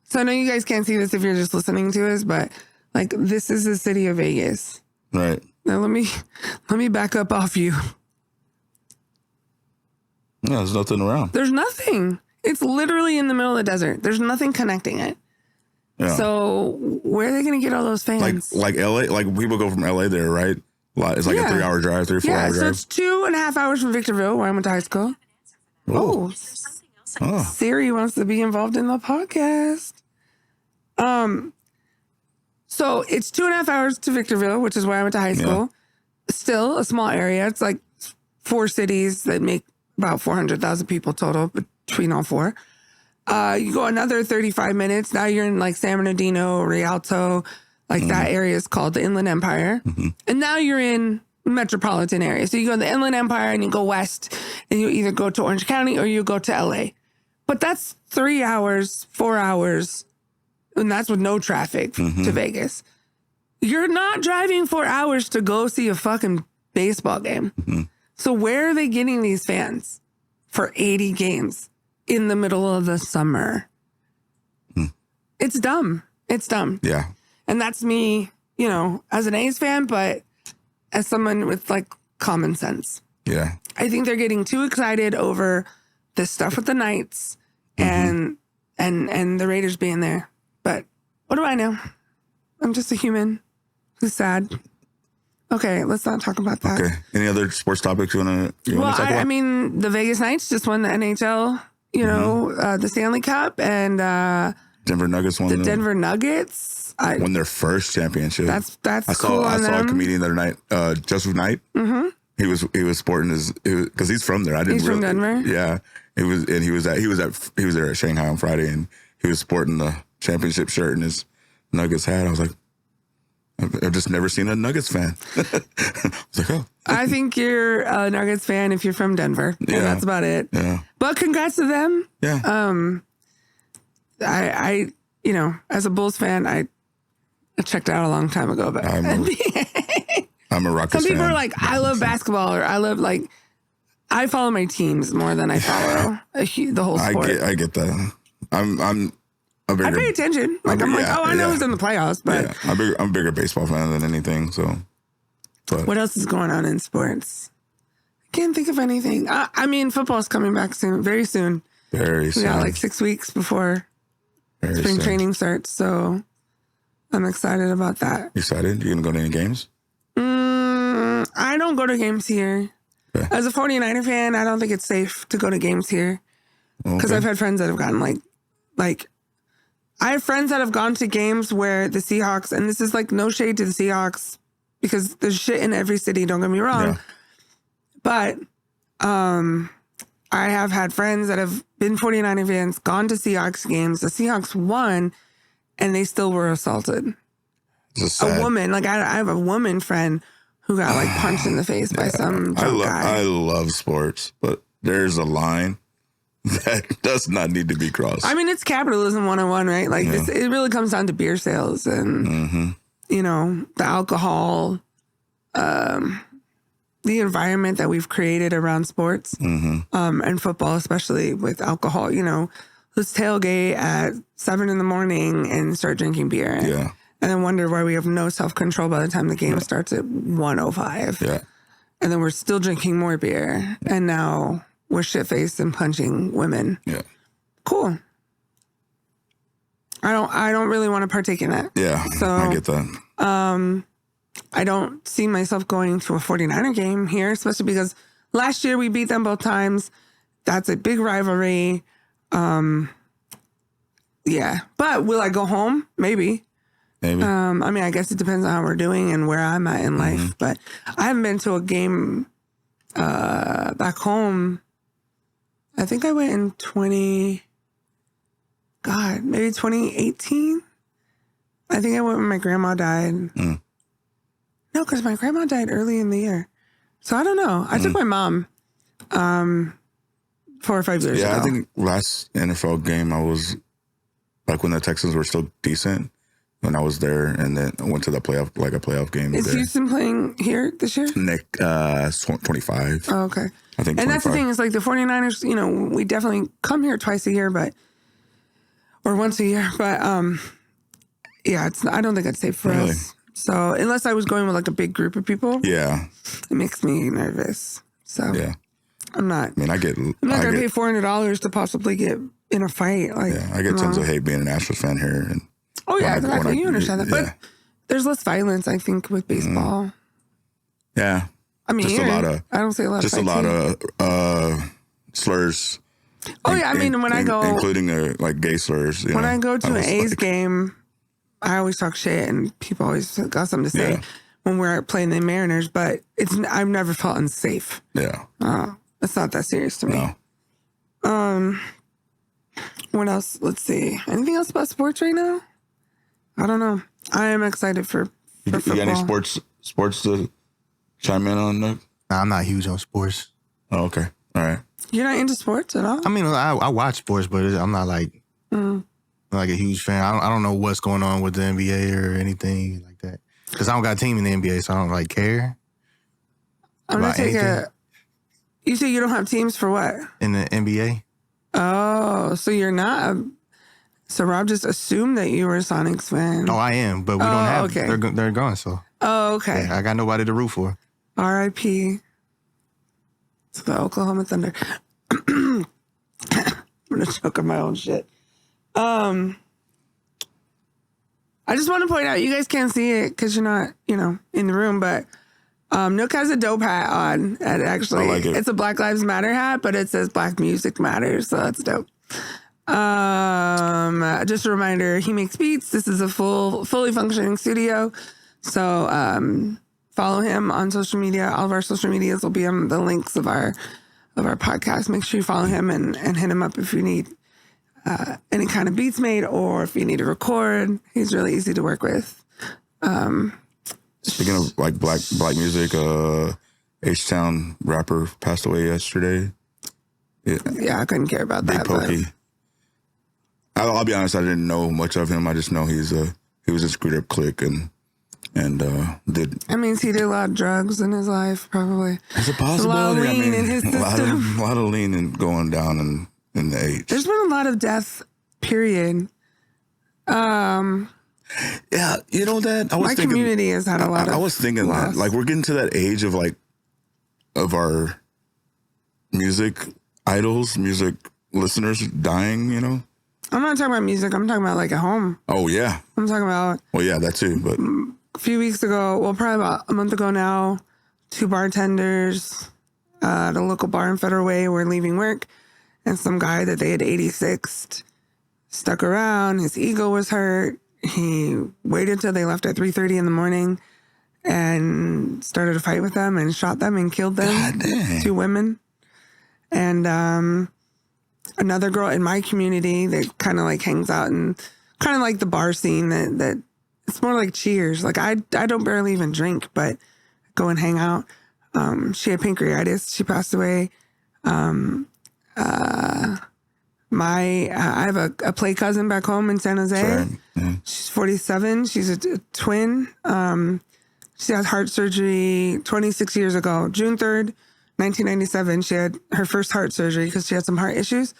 So I know you guys can't see this if you're just listening to us, but like this is the city of Vegas. Right. Now let me back up off you. Yeah, there's nothing around. There's nothing. It's literally in the middle of the desert. There's nothing connecting it. Yeah. So where are they going to get all those fans? Like LA, like people go from LA there, right? It's like a 3-hour drive, 3 or 4 hour drive. So it's 2.5 hours from Victorville, where I went to high school. Oh. Siri wants to be involved in the podcast. So it's 2.5 hours to Victorville, which is where I went to high school. Still a small area. It's like 4 cities that make about 400,000 people total between all 4. You go another 35 minutes. Now you're in like San Bernardino, Rialto, like that area is called the Inland Empire. And now you're in metropolitan area. So you go to the Inland Empire and you go west and you either go to Orange County or you go to LA. But that's 3 hours, 4 hours. And that's with no traffic to Vegas. You're not driving 4 hours to go see a fucking baseball game. So where are they getting these fans for 80 games in the middle of the summer? It's dumb. It's dumb. Yeah. And that's me, as an A's fan, but as someone with like common sense. Yeah. I think they're getting too excited over this stuff with the Knights and the Raiders being there. But what do I know? I'm just a human who's sad. Okay, let's not talk about that. Okay. Any other sports topics you want to talk about? I mean, the Vegas Knights just won the NHL, the Stanley Cup, and Denver Nuggets won. The Denver Nuggets won their first championship. That's cool. I saw a comedian the other night, Joseph Knight. Mm-hmm. He was sporting his because he's from there. He's from Denver. Yeah, he was there at Shanghai on Friday, and he was sporting the championship shirt and his Nuggets hat. I was like, I've just never seen a Nuggets fan. I was like, oh. I think you're a Nuggets fan if you're from Denver, and that's about it. Yeah. But congrats to them. Yeah. I as a Bulls fan, I checked out a long time ago, but I'm a Rockets fan. Some people are like, I love basketball, or I love I follow my teams more than I follow the whole sport. I get that. I pay attention. I know who's in the playoffs, but I'm a bigger baseball fan than anything. So, but what else is going on in sports? I can't think of anything. I mean, football's coming back soon, very soon. Very soon. We got 6 weeks before spring training starts, so I'm excited about that. You excited? You gonna go to any games? I don't go to games here. Okay. As a 49er fan, I don't think it's safe to go to games here because I've had friends that have gotten like. I have friends that have gone to games where the Seahawks, and this is no shade to the Seahawks because there's shit in every city, don't get me wrong. Yeah. But I have had friends that have been 49er fans, gone to Seahawks games. The Seahawks won, and they still were assaulted. A woman, I have a woman friend who got punched in the face by some drunk guy. I love sports, but there's a line that does not need to be crossed. I mean, it's capitalism 101, right? It really comes down to beer sales and, the alcohol, the environment that we've created around sports and football, especially with alcohol. Let's tailgate at 7 a.m. and start drinking beer. And then wonder why we have no self-control by the time the game starts at 1:05. Yeah. And then we're still drinking more beer. And now we're shit-faced and punching women. Yeah. Cool. I don't really want to partake in that. Yeah, so I get that. I don't see myself going to a 49er game here, especially because last year we beat them both times. That's a big rivalry. Yeah. But will I go home? Maybe. I guess it depends on how we're doing and where I'm at in life. But I haven't been to a game back home. I think I went in maybe 2018. I think I went when my grandma died. No, because my grandma died early in the year. So I don't know. I took my mom 4 or 5 years ago. Yeah, I think last NFL game I was when the Texans were still decent. When I was there, and then I went to the playoff game. Is Houston playing here this year? Nick, 25. Oh, okay. I think. And 25. That's the thing is the 49ers. We definitely come here twice a year, or once a year. But yeah, I don't think it's safe for us. So unless I was going with a big group of people, yeah, it makes me nervous. So yeah, I'm not. I'm not gonna pay $400 to possibly get in a fight. I get tons of hate being an Astros fan here, and. Oh, yeah, exactly. You understand that. Yeah. But there's less violence, I think, with baseball. Yeah. I mean, I don't say a lot just a lot of slurs. Oh, yeah. I mean, when I go. Including gay slurs. When I go to an A's game, I always talk shit, and people always got something to say when we're playing the Mariners, but I've never felt unsafe. Yeah. It's not that serious to me. No. What else? Let's see. Anything else about sports right now? I don't know. I am excited for football. You got any sports to chime in on, Nuq? Nah, I'm not huge on sports. Oh, okay. All right. You're not into sports at all? I mean, I watch sports, but I'm not a huge fan. I don't know what's going on with the NBA or anything like that. Because I don't got a team in the NBA, so I don't care. I'm going to take You say you don't have teams for what? In the NBA. Oh, so you're not So Rob just assumed that you were a Sonics fan. Oh, I am, but we don't have. Okay. They're gone. So. Oh, okay. Yeah, I got nobody to root for. R.I.P. to the Oklahoma Thunder. I'm gonna choke on my own shit. I just want to point out, you guys can't see it because you're not, in the room, but NuqNuk has a dope hat on. And actually, I like it. It's a Black Lives Matter hat, but it says Black Music Matters, so that's dope. Just a reminder, he makes beats. This is a fully functioning studio. So follow him on social media. All of our social medias will be on the links of our podcast. Make sure you follow him and hit him up if you need any kind of beats made or if you need to record. He's really easy to work with. Speaking of like black music, H-Town rapper passed away yesterday. Yeah, I couldn't care about Big that. Pokey. I'll be honest, I didn't know much of him. I just know he was a screwed up clique and did. That means he did a lot of drugs in his life, probably. It's a possibility. A lot of lean in his system. A lot of lean and going down in the age. There's been a lot of death, period. Yeah, you know that? My community has had a lot of I was thinking loss. that. Like, we're getting to that age of our music idols, music listeners dying, I'm not talking about music. I'm talking about like at home. Oh, yeah. I'm talking about Well, yeah, that too. But a few weeks ago, well, probably about a month ago now, 2 bartenders at a local bar in Federal Way were leaving work, and some guy that they had 86'd stuck around. His ego was hurt. He waited till they left at 3:30 in the morning and started a fight with them and shot them and killed them. God dang. 2 women. And another girl in my community that kind of like hangs out and kind of like the bar scene that it's more like Cheers. Like I don't barely even drink, but go and hang out. She had pancreatitis. She passed away. I have a play cousin back home in San Jose. Right. Yeah. She's 47. She's a twin. She had heart surgery 26 years ago. June 3rd, 1997, she had her first heart surgery because she had some heart issues.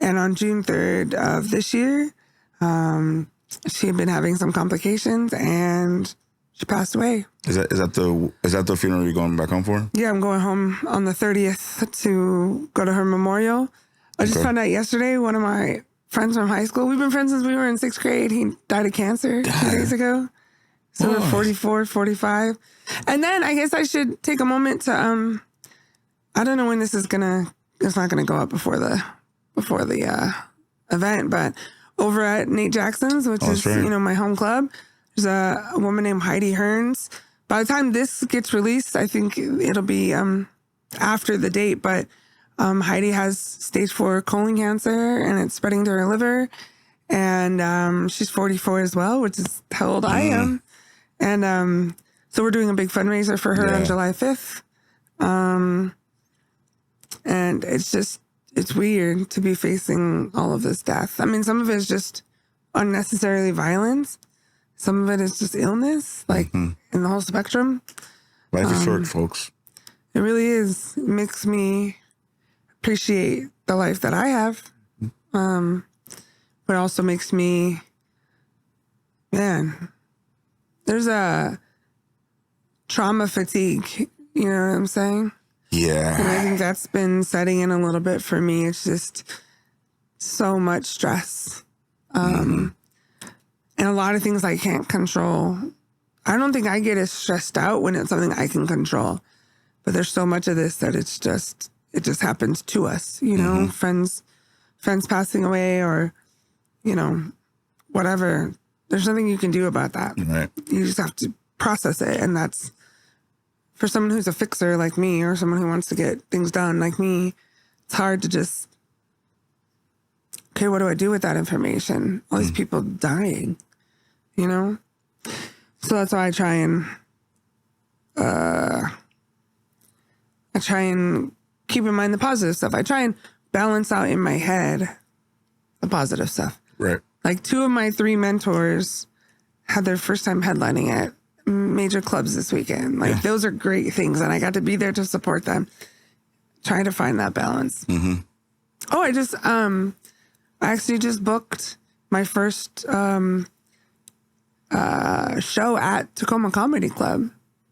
And on June 3rd of this year, she had been having some complications and she passed away. Is that the funeral you're going back home for? Yeah, I'm going home on the 30th to go to her memorial. I just found out yesterday, one of my friends from high school, we've been friends since we were in 6th grade. He died of cancer 2 days ago. So we're 44, 45. And then I guess I should take a moment to, I don't know when it's not gonna go up before the event, but over at Nate Jackson's, which is, right. My home club, there's a woman named Heidi Hearns. By the time this gets released, I think it'll be after the date, but Heidi has stage 4 colon cancer and it's spreading to her liver. And she's 44 as well, which is how old I am. And so we're doing a big fundraiser for her on July 5th. And it's weird to be facing all of this death. I mean, some of it is just unnecessarily violence. Some of it is just illness, like in the whole spectrum. Life is short, folks. It really is. It makes me appreciate the life that I have. But it also makes me, there's a trauma fatigue. You know what I'm saying? Yeah. And I think that's been setting in a little bit for me. It's just so much stress. And a lot of things I can't control. I don't think I get as stressed out when it's something I can control. But there's so much of this that it just happens to us, friends passing away or, whatever. There's nothing you can do about that. Right. You just have to process it. And that's for someone who's a fixer like me or someone who wants to get things done like me, it's hard to just, okay, what do I do with that information? All these people dying, So that's why I try and keep in mind the positive stuff. I try and balance out in my head the positive stuff. Right. Like 2 of my 3 mentors had their first time headlining at major clubs this weekend. Like those are great things. And I got to be there to support them. Trying to find that balance. Mm-hmm. Oh, I actually just booked my first show at Tacoma Comedy Club.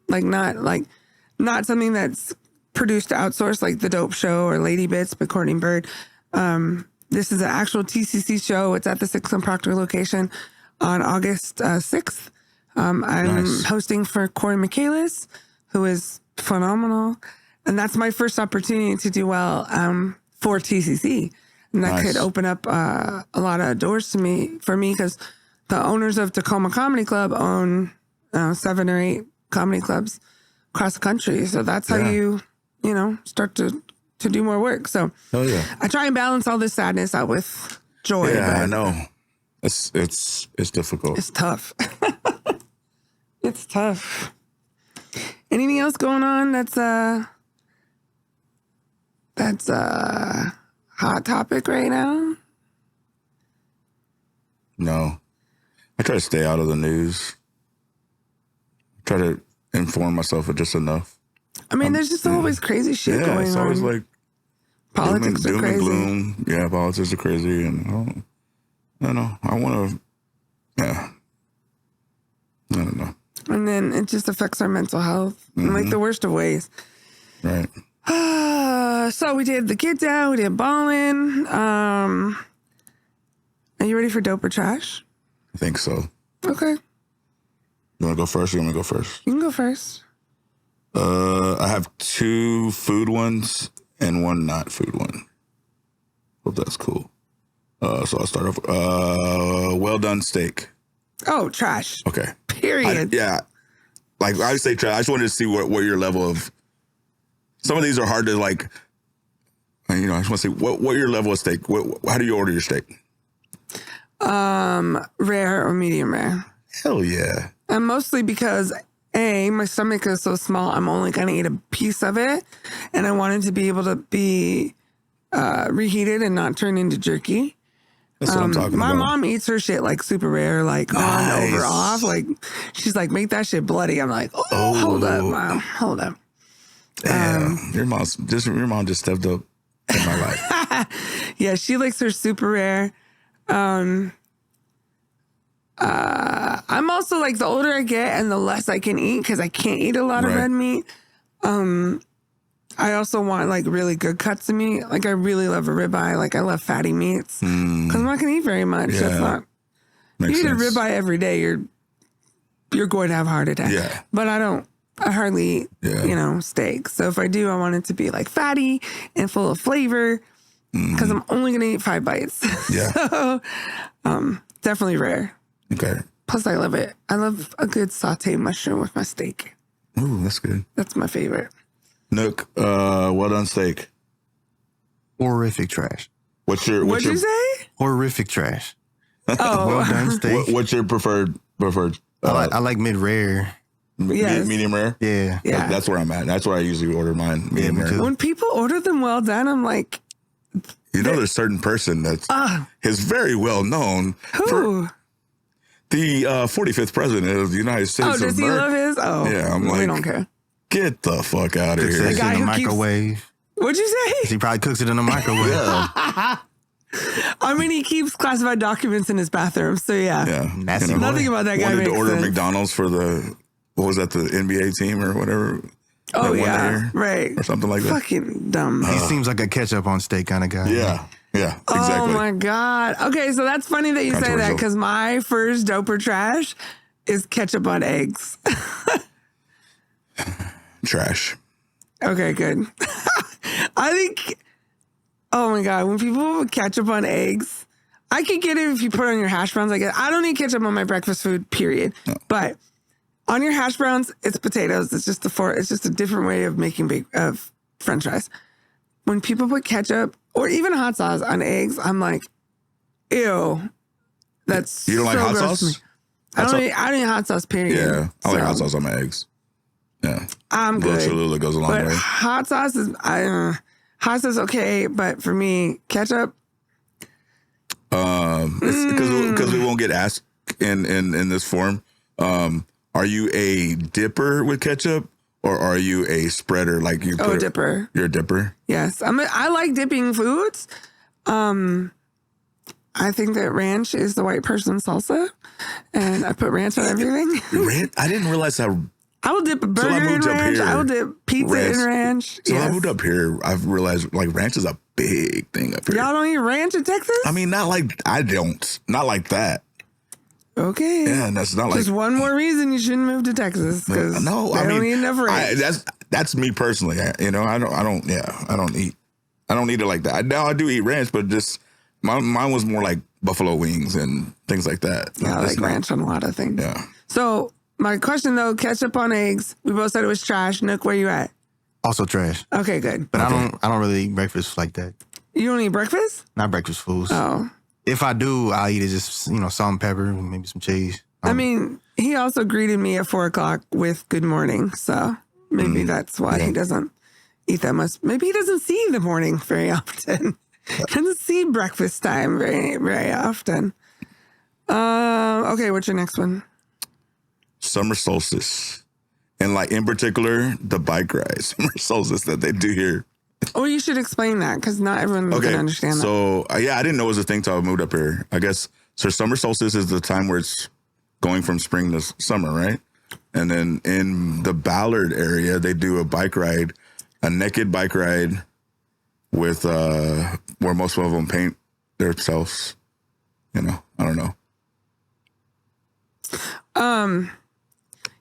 Not something that's produced outsourced, like The Dope Show or Lady Bits by Courtney Bird. This is an actual TCC show. It's at the 6th and Proctor location on August 6th. I'm hosting for Corey Michaelis, who is phenomenal. And that's my first opportunity to do well for TCC. And that could open up a lot of doors for me because the owners of Tacoma Comedy Club own 7 or 8 comedy clubs across the country. So that's how you start to do more work. So I try and balance all this sadness out with joy. Yeah, I know. It's difficult. It's tough. It's tough. Anything else going on that's a hot topic right now? No. I try to stay out of the news. Try to inform myself of just enough. I mean, there's just always crazy shit going on. It's always like politics are crazy. Doom and gloom. Yeah, politics are crazy, and I don't know. I want to. Yeah. I don't know. And then it just affects our mental health in like the worst of ways. Right. So we did the kids out. We did balling. Are you ready for dope or trash? I think so. Okay. You want to go first? Or you want me to go first? You can go first. I have 2 food ones and 1 not food one. Hope that's cool. So I'll start off. Well done steak. Oh, trash. Okay. Period. Like I would say trash. I just wanted to see what your level of. Some of these are hard to like. I just want to see what your level of steak. How do you order your steak? Rare or medium rare. Hell yeah. And mostly because my stomach is so small, I'm only going to eat a piece of it. And I want it to be able to be reheated and not turn into jerky. That's what I'm talking my about. My mom eats her shit like super rare, like on, over, off. Like she's like, make that shit bloody. I'm like, oh. Hold up, Mom. Hold up. Damn. Your mom just stepped up in my life. Yeah, she likes her super rare. I'm also like, the older I get and the less I can eat because I can't eat a lot of red meat. I also want like really good cuts of meat. Like I really love a ribeye. Like I love fatty meats because I'm not gonna eat very much. Yeah. That's not. Makes you eat sense. a ribeye every day, you're going to have a heart attack. Yeah. But I hardly eat, steak. So if I do, I want it to be like fatty and full of flavor because I'm only gonna eat 5 bites. Yeah. So, definitely rare. Okay. Plus, I love it. I love a good sauteed mushroom with my steak. Ooh, that's good. That's my favorite. Nook, well done steak. Horrific trash. What'd you say? Horrific trash. Oh, Well done steak. What's your preferred? I like mid rare. Yes. Medium rare. Yeah. Yeah. That's where I'm at. That's where I usually order mine. Medium me rare. too. When people order them well done, I'm like, There's a certain person that's is very well known who? for the 45th president of the United States. Oh, does he love his? Oh, Yeah, I'm we like, don't care. get the fuck out of Cooks here. it guy in who the keeps- microwave. What'd you say? He probably cooks it in the microwave. Yeah, I mean, he keeps classified documents in his bathroom, so yeah. yeah. Nasty boy. Nothing about that guy Wanted makes to order sense. McDonald's for the NBA team or whatever. Oh, that one yeah, year, right. or something like that. Fucking dumb. He seems like a ketchup on steak kind of guy. Yeah, exactly. Oh my God. Okay, so that's funny that you say that Controversial. because my first dope or trash is ketchup on eggs. Trash. Okay, good. I think, oh my God, when people put ketchup on eggs, I could get it if you put it on your hash browns. I don't need ketchup on my breakfast food, period. No. But on your hash browns, it's potatoes. It's just a different way of making French fries. When people put ketchup or even hot sauce on eggs, I'm like, ew. That's You don't like so hot gross to sauce? me. I don't eat hot sauce, period. Yeah, I like So, hot sauce on my eggs. Yeah, I'm little good. Cholula goes a long But way. hot sauce is hot sauce okay, but for me, ketchup. Because we won't get asked in this form. Are you a dipper with ketchup or are you a spreader? Like you? Oh, dipper. You're a dipper. Yes, I like dipping foods. I think that ranch is the white person's salsa, and I put ranch on everything. I didn't realize how I will dip a burger in moved up ranch. here, I will dip pizza in ranch. So Yes. I moved up here. I've realized like ranch is a big thing up here. Y'all don't eat ranch in Texas? I mean, not like not like that. Okay. Yeah, and that's not like Just one more reason you shouldn't move to Texas because no. they I don't mean, eat enough ranch. that's me personally. I don't eat it like that. Now I do eat ranch, but just mine was more like buffalo wings and things like that. Yeah, I like ranch on a lot of things. Yeah. So my question though, ketchup on eggs. We both said it was trash. Nook, where you at? Also trash. Okay, good. But I don't really eat breakfast like that. You don't eat breakfast? Not breakfast foods. Oh. If I do, I'll eat it just, salt and pepper, maybe some cheese. I mean, he also greeted me at 4:00 with good morning. So maybe that's why he doesn't eat that much. Maybe he doesn't see the morning very often. He doesn't see breakfast time very, very often. Okay, what's your next one? Summer solstice. And like in particular, the bike ride, summer solstice that they do here. Oh, you should explain that because not everyone can understand that. So, I didn't know it was a thing till I moved up here. I guess, so summer solstice is the time where it's going from spring to summer, right? And then in the Ballard area, they do a bike ride, a naked bike ride with, where most of them paint themselves. I don't know.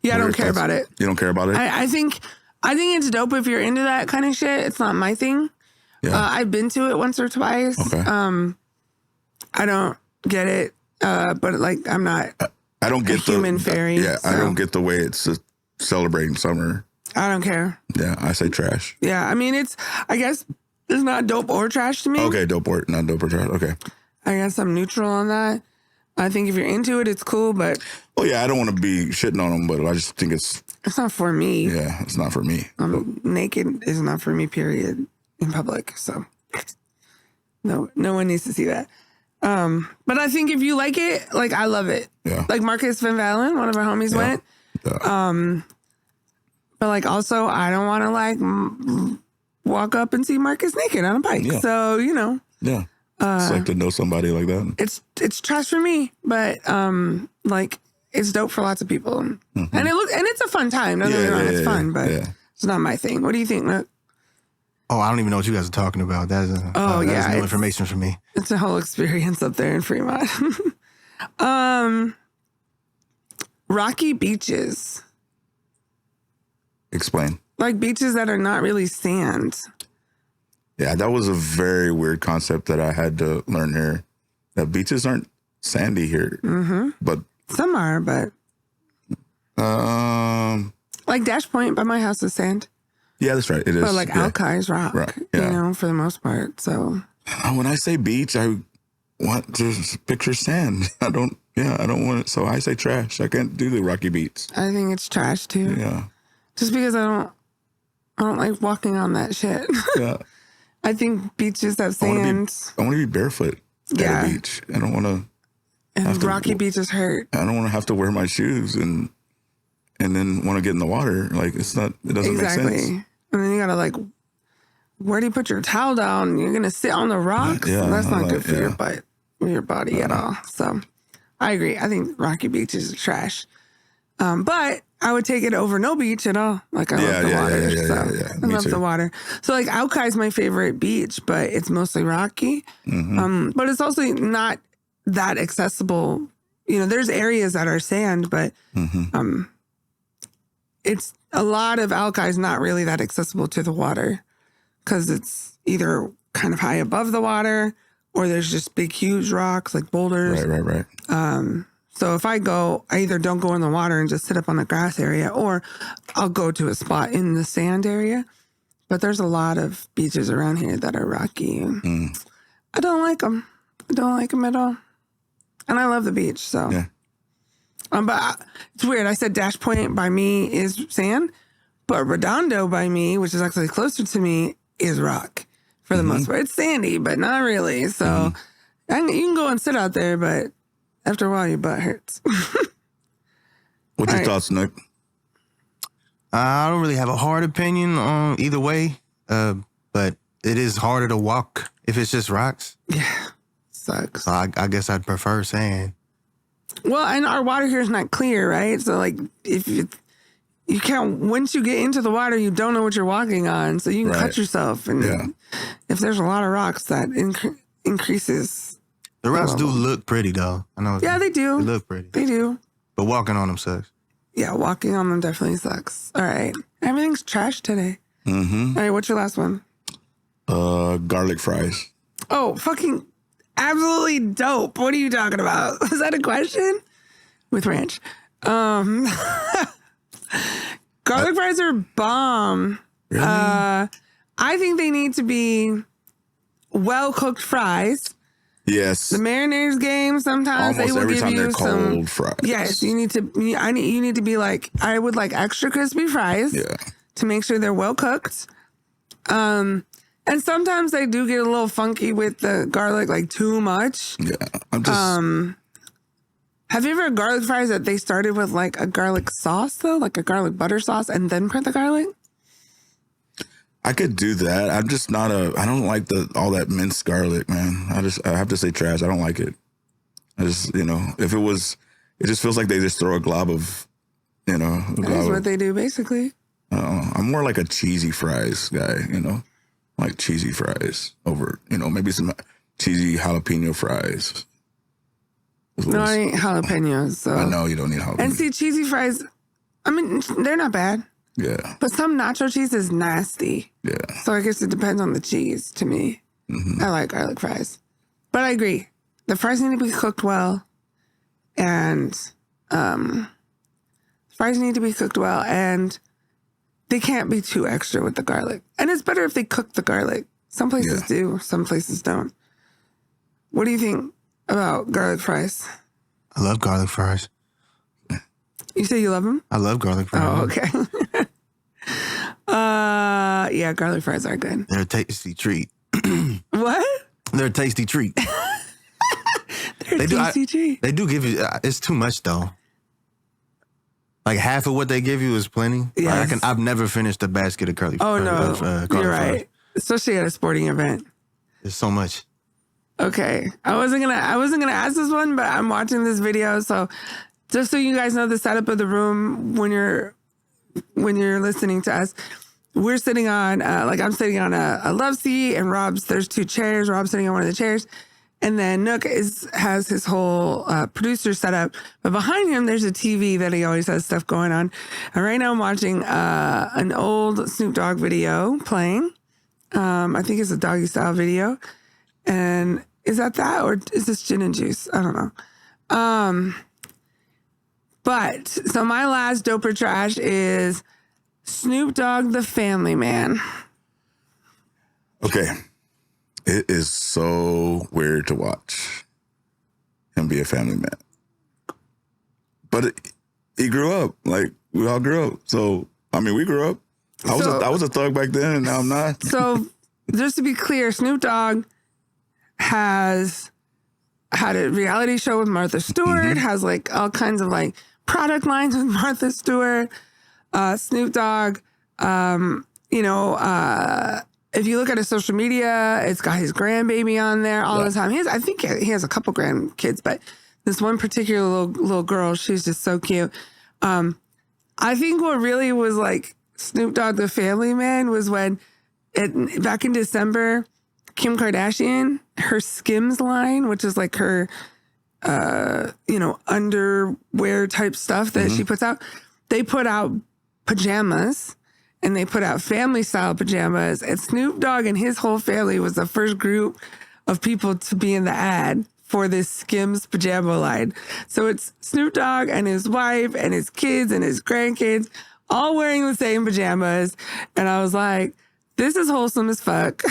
Yeah, I don't care about it. You don't care about it? I think it's dope if you're into that kind of shit. It's not my thing. Yeah. I've been to it once or twice. Okay. I don't get it, but like I'm not. I don't get the human fairy. Yeah, so. I don't get the way it's celebrating summer. I don't care. Yeah, I say trash. Yeah, I mean I guess it's not dope or trash to me. Okay, dope or not dope or trash. Okay. I guess I'm neutral on that. I think if you're into it, it's cool, but Oh yeah, I don't want to be shitting on them, but I just think it's not for me. Yeah, it's not for me. Naked is not for me, period, in public. So no one needs to see that. But I think if you like it, like I love it. Yeah. Like Marcus Van Valen, one of our homies went. Yeah. But like also I don't want to like walk up and see Marcus naked on a bike. Yeah. So, Yeah. It's like to know somebody like that. It's trash for me, but like it's dope for lots of people. And it's a fun time. Don't get me wrong, it's fun, but it's not my thing. What do you think, Nook? Oh, I don't even know what you guys are talking about. That is new information for me. It's a whole experience up there in Fremont. Rocky beaches. Explain. Like beaches that are not really sand. Yeah, that was a very weird concept that I had to learn here. That beaches aren't sandy here. Mm-hmm. But some are, but like Dash Point by my house is sand. Yeah, that's right. It is. But like Alki is rock, yeah. For the most part. So when I say beach, I want to picture sand. I don't want it. So I say trash. I can't do the rocky beach. I think it's trash too. Yeah. Just because I don't like walking on that shit. Yeah. I think beaches have sand. I want to be barefoot at a beach. I don't want to. And rocky beaches hurt. I don't want to have to wear my shoes and then want to get in the water. Like it doesn't make sense. And then you gotta like, where do you put your towel down? You're gonna sit on the rocks. Yeah, that's not good for your butt, your body at all. So, I agree. I think rocky beaches are trash. But I would take it over no beach at all. Like I love the water. I love the water. So like Alki is my favorite beach, but it's mostly rocky. Mm-hmm. But it's also not that accessible. There's areas that are sand, but it's a lot of Alki is not really that accessible to the water because it's either kind of high above the water or there's just big, huge rocks like boulders. Right. So if I go, I either don't go in the water and just sit up on the grass area, or I'll go to a spot in the sand area. But there's a lot of beaches around here that are rocky. And I don't like them. I don't like them at all. And I love the beach, so. Yeah. But it's weird. I said Dash Point by me is sand, but Redondo by me, which is actually closer to me, is rock for the most part. It's sandy, but not really. So you can go and sit out there, but after a while, your butt hurts. What's your thoughts, Nick? I don't really have a hard opinion on either way, but it is harder to walk if it's just rocks. Yeah, sucks. So I guess I'd prefer sand. Well, and our water here is not clear, right? So, like, if you can't, once you get into the water, you don't know what you're walking on. So you can cut yourself. And if there's a lot of rocks, that increases. The rocks do look pretty, though. I know. Yeah, they do. They look pretty. They do. But walking on them sucks. Yeah, walking on them definitely sucks. All right. Everything's trash today. Mm-hmm. All right, what's your last one? Garlic fries. Oh, fucking absolutely dope. What are you talking about? Was that a question? With ranch. Garlic fries are bomb. Really? I think they need to be well-cooked fries. Yes. The Mariners game, sometimes Almost they will every give time you they're some cold fries. Yes, you need to be like, I would like extra crispy fries to make sure they're well cooked. And sometimes they do get a little funky with the garlic, like too much. Yeah. I'm just Have you ever had garlic fries that they started with like a garlic sauce though, like a garlic butter sauce, and then put the garlic? I could do that. I'm just not I don't like all that minced garlic, man. I have to say trash. I don't like it. I just, if it just feels like they just throw a glob of, That's what they do basically. I'm more like a cheesy fries guy, like cheesy fries over, maybe some cheesy jalapeno fries. No, I ain't jalapenos. So. I know you don't need jalapenos. And see, cheesy fries, I mean, they're not bad. Yeah. But some nacho cheese is nasty. Yeah. So I guess it depends on the cheese to me. Mm-hmm. I like garlic fries. But I agree. The fries need to be cooked well. And fries need to be cooked well. And they can't be too extra with the garlic. And it's better if they cook the garlic. Some places do. Some places don't. What do you think about garlic fries? I love garlic fries. You say you love them? I love garlic fries. Oh, okay. Yeah, garlic fries are good. They're a tasty treat. What? They're a tasty treat. They're a tasty treat. They do give you, it's too much though. Like half of what they give you is plenty. Yes. I've never finished a basket of garlic Oh, no. garlic You're fries. right. Especially at a sporting event. There's so much. Okay. I wasn't gonna ask this one, but I'm watching this video, so just so you guys know the setup of the room when you're listening to us, we're sitting on I'm sitting on a love seat, and there's two chairs. Rob's sitting on one of the chairs, and then Nook has his whole producer setup. But behind him, there's a TV that he always has stuff going on. And right now, I'm watching an old Snoop Dogg video playing. I think it's a doggy style video, and is that or is this gin and juice? I don't know. But so my last doper trash is Snoop Dogg, the Family Man. Okay. It is so weird to watch him be a family man. But he grew up. Like, we all grew up. So, I mean, we grew up. I was a thug back then, and now I'm not. So, just to be clear, Snoop Dogg has had a reality show with Martha Stewart, has like all kinds of like product lines with Martha Stewart. Snoop Dogg, if you look at his social media, it's got his grandbaby on there all the time. I think he has a couple grandkids, but this one particular little girl, she's just so cute. I think what really was like Snoop Dogg, the Family Man, was when back in December, Kim Kardashian, her Skims line, which is like her, underwear type stuff that she puts out, they put out pajamas, and they put out family style pajamas, and Snoop Dogg and his whole family was the first group of people to be in the ad for this Skims pajama line. So it's Snoop Dogg and his wife and his kids and his grandkids all wearing the same pajamas. And I was like, this is wholesome as fuck.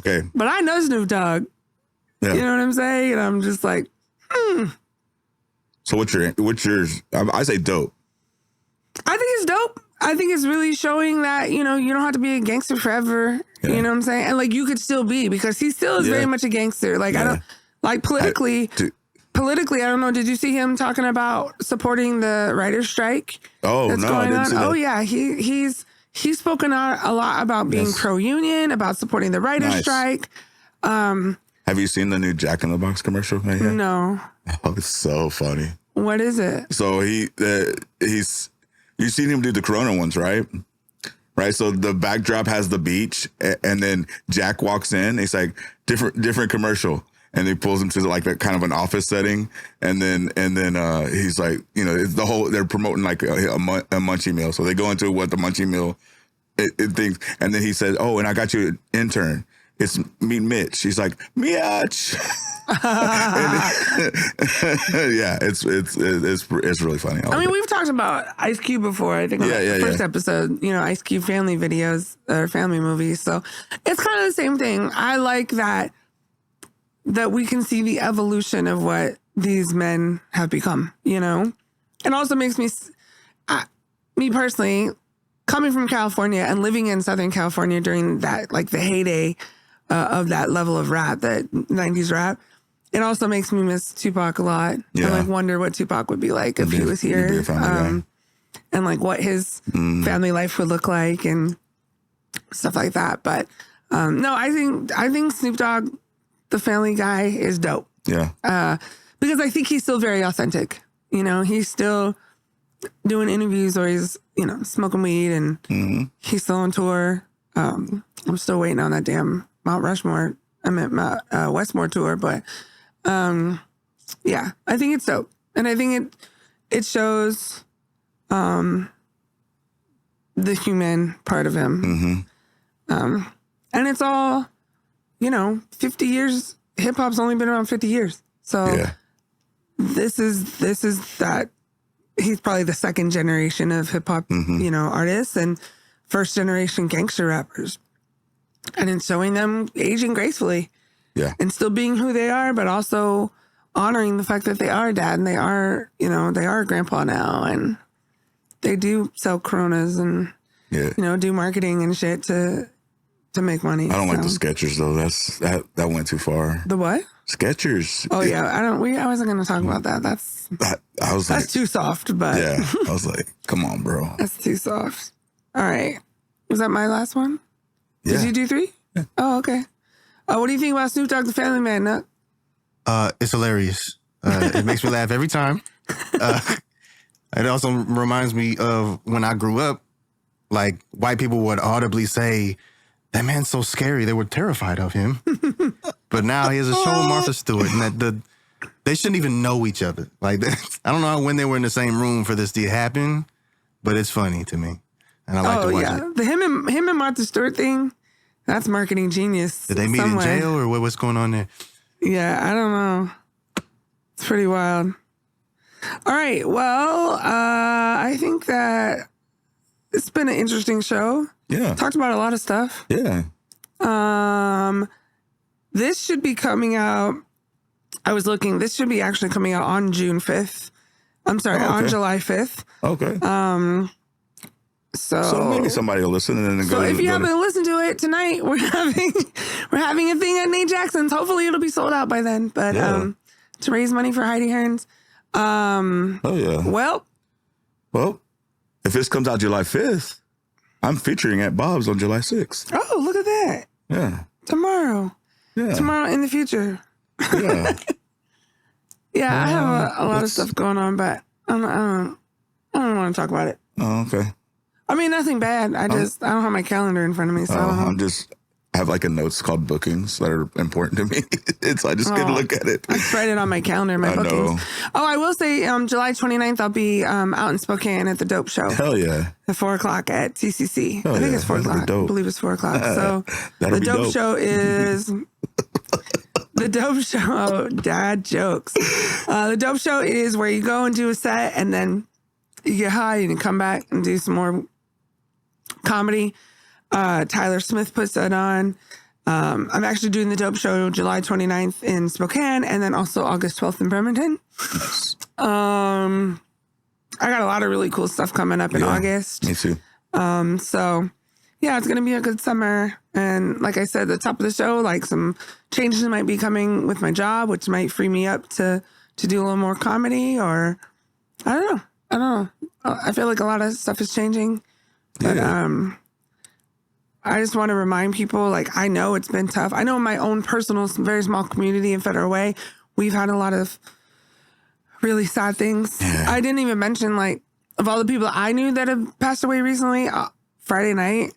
Okay. But I know Snoop Dogg. Yeah. You know what I'm saying? And I'm just like, So what's yours? I say dope. I think it's dope. I think it's really showing that, you don't have to be a gangster forever. Yeah. You know what I'm saying? And like you could still be, because he still is very much a gangster. Like I don't like politically, I don't know. Did you see him talking about supporting the writer's strike? Oh, that's no, going I didn't on? see that. Oh yeah. He's spoken out a lot about being pro-union, about supporting the writer's strike. Have you seen the new Jack in the Box commercial? No. Oh, it's so funny. What is it? So he's, You've seen him do the Corona ones, right? Right. So the backdrop has the beach, and then Jack walks in. It's like different commercial, and he pulls him to like that kind of an office setting, and then he's like, it's the whole. They're promoting like a munchie meal, so they go into what the munchie meal it thinks, and then he says, "Oh, and I got you an intern. It's meet Mitch." He's like, Mitch. Yeah, it's really funny. I mean, we've talked about Ice Cube before. I think on the first episode, Ice Cube family videos or family movies. So it's kind of the same thing. I like that we can see the evolution of what these men have become. It also makes me personally, coming from California and living in Southern California during that, like the heyday of that level of rap, that 90s rap. It also makes me miss Tupac a lot. Yeah. I wonder what Tupac would be like if he was here. And like what his family life would look like and stuff like that. But no, I think Snoop Dogg, the family guy, is dope. Yeah. Because I think he's still very authentic. He's still doing interviews or he's, smoking weed and he's still on tour. I'm still waiting on that damn Mount Rushmore. I meant Westmore tour, but yeah, I think it's dope. And I think it shows the human part of him. And it's all, 50 years, hip hop's only been around 50 years. So this is that he's probably the second generation of hip hop, artists and first generation gangster rappers. And it's showing them aging gracefully. Yeah. And still being who they are, but also honoring the fact that they are dad and they are, they are grandpa now and they do sell Coronas and, do marketing and shit to make money. I don't like the Skechers though. That went too far. The what? Skechers. Oh yeah. I wasn't going to talk about that. That's too soft, but. Yeah. I was like, come on, bro. That's too soft. All right. Was that my last one? Yeah. Did you do 3? Yeah. Oh, okay. What do you think about Snoop Dogg, the family man, Nuck? It's hilarious. It makes me laugh every time. It also reminds me of when I grew up, like white people would audibly say, that man's so scary. They were terrified of him. But now he has a show with Martha Stewart and they shouldn't even know each other. Like, I don't know when they were in the same room for this to happen, but it's funny to me. And I like to watch it. The him and Martha Stewart thing, that's marketing genius. Did they meet in jail or what's going on there? Yeah, I don't know. It's pretty wild. All right. Well, I think that it's been an interesting show. Yeah. Talked about a lot of stuff. Yeah. This should be coming out. I was looking. This should be actually coming out on June 5th. I'm sorry, on July 5th. Okay. So maybe somebody will listen and then go. So if you haven't listened to it tonight, we're having a thing at Nate Jackson's. Hopefully it'll be sold out by then. But to raise money for Heidi Hearns. Oh yeah. Well, if this comes out July 5th, I'm featuring at Bob's on July 6th. Oh, look at that. Yeah. Tomorrow. Yeah. Tomorrow in the future. Yeah. Yeah, I have a lot of stuff going on, but I don't want to talk about it. Oh, okay. I mean, nothing bad. I don't have my calendar in front of me, so I have like a notes called bookings that are important to me. So I just get to look at it. I write it on my calendar, my bookings. Know. Oh, I will say July 29th, I'll be out in Spokane at the Dope Show. Hell yeah. At 4 o'clock at TCC. Hell I think it's 4 o'clock. I believe it's 4 o'clock. So the Dope Show is... The Dope Show, dad jokes. The Dope Show is where you go and do a set and then you get high and you come back and do some more comedy. Tyler Smith puts that on. I'm actually doing the Dope Show July 29th in Spokane and then also August 12th in Bremerton. Nice. I got a lot of really cool stuff coming up in August. Me too. So yeah, it's going to be a good summer. And like I said, the top of the show, like some changes might be coming with my job, which might free me up to do a little more comedy or I don't know. I feel like a lot of stuff is changing. But I just want to remind people, like, I know it's been tough. I know in my own personal, very small community in Federal Way, we've had a lot of really sad things. Yeah. I didn't even mention, like, of all the people I knew that have passed away recently, Friday night,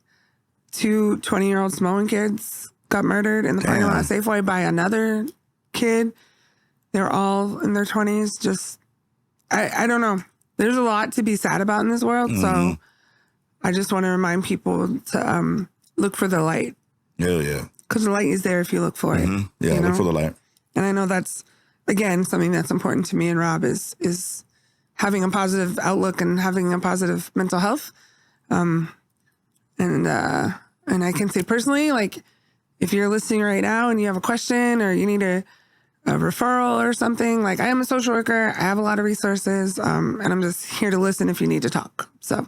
2 20-year-old Samoan kids got murdered in the parking lot of Safeway by another kid. They're all in their 20s. Just, I don't know. There's a lot to be sad about in this world. So I just want to remind people to look for the light. Yeah. Because the light is there if you look for it. Yeah, look for the light. And I know that's, again, something that's important to me and Rob is having a positive outlook and having a positive mental health. And I can say personally, like, if you're listening right now and you have a question or you need a referral or something, like, I am a social worker. I have a lot of resources, and I'm just here to listen if you need to talk. So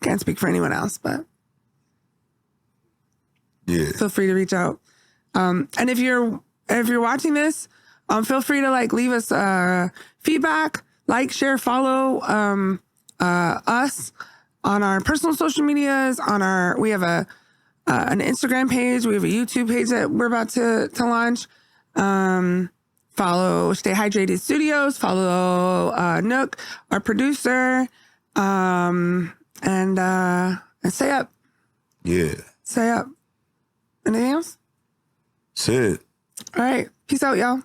can't speak for anyone else, but feel free to reach out. And if you're watching this, feel free to leave us feedback, share, follow us on our personal social medias. We have an Instagram page. We have a YouTube page that we're about to launch. Follow Stay Hydrated Studios. Follow NuqNuk, our producer, and stay up. Yeah. Stay up. Anything else? That's it. All right. Peace out, y'all.